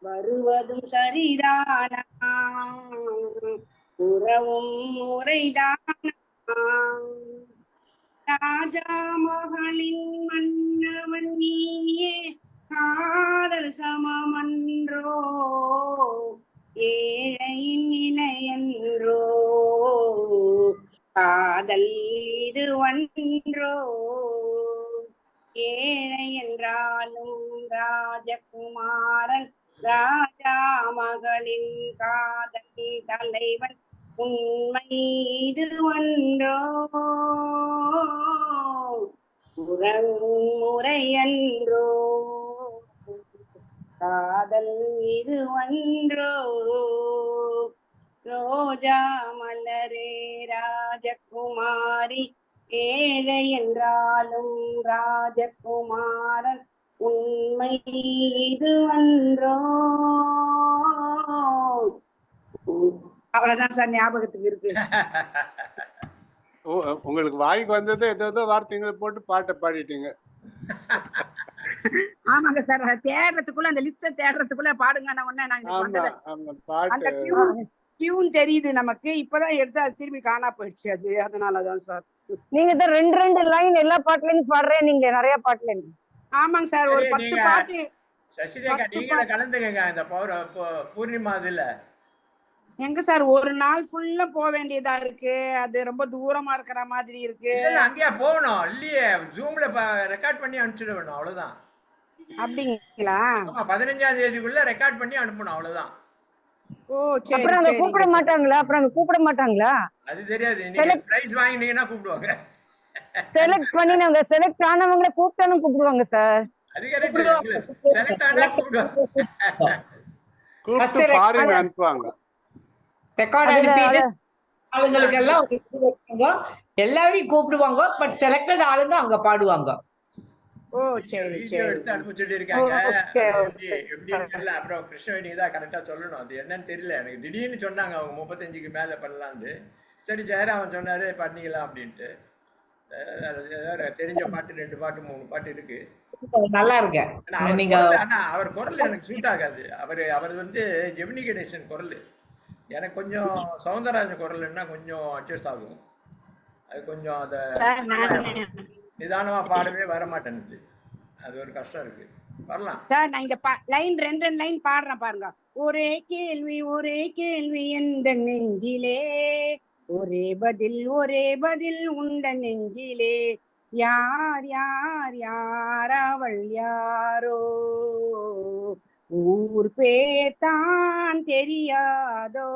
L: வருவதும் சரிதானா உறவும் முறைதானா ராஜா மகளின் மன்னவன் நீயே காதல் சமமன்றோ ஏழையின் நிலையன்றோ காதல் இது ஒன்றோ ஏழை என்றாலும் ராஜகுமாரன் ராஜா மகளின் காதல் தலைவன் உண்மை இது ஒன்றோ உறவும் முறையன்றோ காதல் இது ஒன்றோ ரோஜா மலரே ராஜகுமாரி ஏழை என்றாலும் ராஜகுமாரன் உண்மை இது ஒன்றோ அவ்வளவுதான் சார் ஞாபகத்துக்கு இருக்கு.
K: உங்களுக்கு வாய்க்கு வந்தது ஏதோ வார்த்தைங்களை போட்டு பாட்டை பாடிட்டீங்க.
L: ஆமாங்க சார், தேடுறதுக்குள்ள அந்த லிஸ்ட தேடுறதுக்குள்ள பாடுங்க. அந்த டியூன் தெரியுது நமக்கு, இப்பதான் எடுத்து அது திரும்பி காணா போயிடுச்சு. அதனாலதான் சார்.
J: நீங்க தான் ரெண்டு லைன் எல்லா பாட்டுலயும் பாடுறேன், நீங்க நிறைய பாட்டுல.
L: ஆமாங்க சார், ஒரு 10 பாட்டு.
B: சசிரேகா நீங்களே கலந்துக்கங்க இந்த பூர்ணிமா இதுல.
L: எங்க சார் ஒரு நாள் ஃபுல்லா போக வேண்டியதா இருக்கு, அது ரொம்ப தூரமா இருக்கிற மாதிரி இருக்கு.
B: அங்கேயே போகணும் இல்லையே, ஜூம்ல ரெக்கார்ட் பண்ணி அனுப்பிச்சிட வேணும், அவ்வளவுதான்.
L: அப்படிங்களா?
B: 15ஆம் தேதிக்குள்ள ரெக்கார்ட் பண்ணி அனுப்பணும், அவ்வளவுதான்.
L: ஓ சரி.
J: அப்புறம் கூப்பிட மாட்டாங்களா? அப்புறம் கூப்பிட மாட்டாங்களா?
B: அது தெரியாது, நீங்க பிரைஸ் வாங்கினீங்கன்னா கூப்பிடுவாங்க.
J: செலக்ட் பண்ணி நாங்க செலக்ட் ஆனவங்கள கூப்பிட்டாலும் கூப்பிடுவாங்க சார்.
B: அது கரெக்ட், செலக்ட் ஆனா கூப்பிடுவாங்க.
K: கூப்பிட்டு பாருங்க அனுப்புவாங்க.
M: ரெக்கார்ட் அனுப்பிட்டு ஆளுங்களுக்கு எல்லாம் எல்லாரையும் கூப்பிடுவாங்க, பட் செலக்டட் ஆளுங்க அங்க பாடுவாங்க.
L: ஓ சரி சரி.
B: எடுத்து அனுப்ப சொல்லியிருக்காங்க. எப்படி இருக்குல்ல, அப்புறம் கிருஷ்ணவேணி தான் கரெக்டா சொல்லணும், அது என்னன்னு தெரியல எனக்கு. திடீர்னு சொன்னாங்க அவங்க 35க்கு மேல பண்ணலான்னு. சரி ஜெயராமன் சொன்னாரு பண்ணிக்கலாம் அப்படின்ட்டு. தெரிஞ்ச பாட்டு 2 பாட்டு 3 பாட்டு இருக்கு,
M: நல்லா இருக்கு.
B: ஆனா அவர் குரல் எனக்கு சூட் ஆகாது. அவர் ஜெமினி கணேசன் குரல் எனக்கு கொஞ்சம் சவுந்தரராஜன் குரல்னா கொஞ்சம் அட்ஜஸ்ட் ஆகும். அது கொஞ்சம் அத நிதானமா பாடவே வர மாட்டேங்குது, அது ஒரு கஷ்டம் இருக்கு. வரலாம்
L: சார், நான் இங்க லைன் 2 லைன் பாடுறேன் பாருங்க. ஒரே கேள்வி எந்த நெஞ்சிலே, ஒரே பதில் உண்ட நெஞ்சிலே, யார் யார் யார் அவள் யாரோ, ஊர் பேர் தான் தெரியாதோ,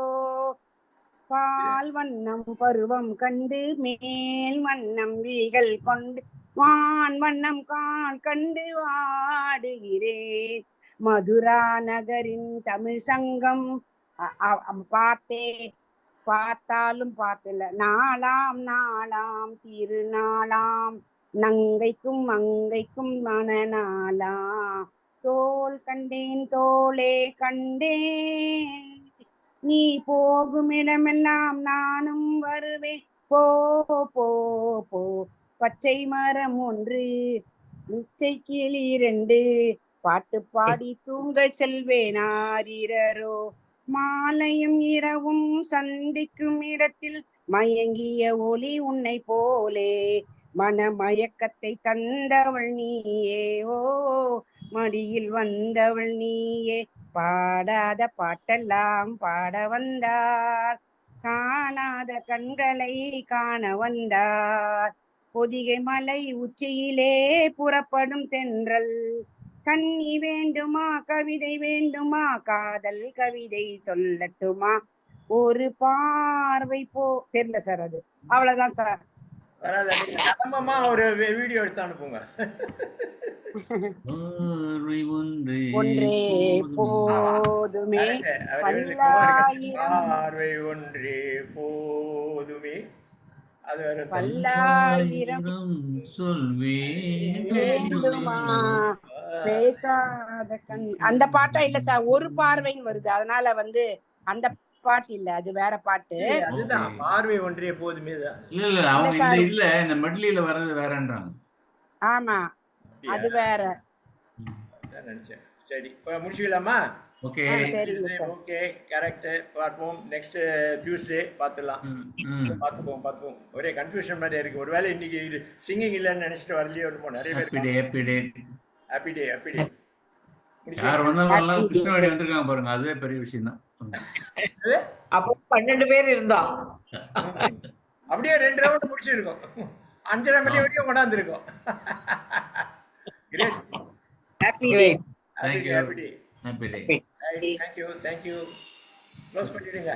L: பால் வண்ணம் பருவம் கண்டு மேல் வண்ணம் விழிகள் கொண்டு வான் வண்ணம் கால் கண்டு வாடுகிறேன், மதுரா நகரின் தமிழ் சங்கம் பார்த்தாலும் பார்த்துல, நாளாம் திருநாளாம் நங்கைக்கும் மங்கைக்கும் மனநாளாம், தோல் கண்டேன் தோளே கண்டேன், நீ போகும் இடமெல்லாம் நானும் வருவேன், போ போ போ, பச்சை மரம் ஒன்று நிச்சை கிளி 2, பாட்டு பாடி தூங்க செல்வேனாரோ, மாலையும் இரவும் சந்திக்கும் இடத்தில் மயங்கிய ஒளி உன்னை போலே, மனமயக்கத்தை தந்தவள் நீயே, ஓ மடியில் வந்தவள் நீயே, பாடாத பாட்டெல்லாம் பாட வந்தார், காணாத கண்களை காண வந்தார், பொதிகை மலை உச்சியிலே புறப்படும் தென்றல், கண்ணி வேண்டுமா கவிதை வேண்டுமா, காதல் கவிதை சொல்லட்டுமா, ஒரு பார்வை தெரியல சார், அது அவ்வளவுதான் சார்.
B: ஒரு வீடியோ எடுத்து அனுப்புங்க.
L: ஒன்றே போதுமே
B: பார்வை ஒன்றே போதுமே, அது
L: பல்லாயிரம்
C: சொல்வேண்டுமா,
L: பேசாத கண் அந்த பாட்டா இல்ல சார், ஒரு பார்வைன்னு வருது, அதனால வந்து அந்த பாட்டு இல்ல, அது வேற பாட்டு.
B: அதுதான் பார்வை ஒன்றிய போதுமே தான்.
C: இல்ல அவங்க இல்ல இந்த மெட்லியில வர்றது வேறன்றாங்க.
L: ஆமா அது வேற.
B: நினைச்சேன். சரி இப்ப முடிச்சுக்கலாமா?
C: Okay
B: okay correct. பார்ப்போம் நெக்ஸ்ட் டியூஸ்டே பார்த்துலாம். பார்த்துப்போம். ஒரே கன்ஃபியூஷன் மாதிரி இருக்கு. ஒருவேளை இன்னைக்கு இது சிங்கிங் இல்லைன்னு நினைச்சிட்டு வரலையோ என்னமோ நிறைய பேர். Happy day.
C: யார் வந்தாலும் கிருஷ்ணவாடி வந்திருக்காங்க பாருங்க, அதுவே பெரிய விஷயம் தான்.
M: அப்போ 12 பேர் இருந்தா
B: அப்படியே 2 ரவுண்ட் முடிச்சிருக்கோம். 5:30 மணி வரைக்கும் கொண்டாந்துருக்கோம். Great.
L: Happy day.
B: Happy day. Thank you. Close பண்ணிடுங்க.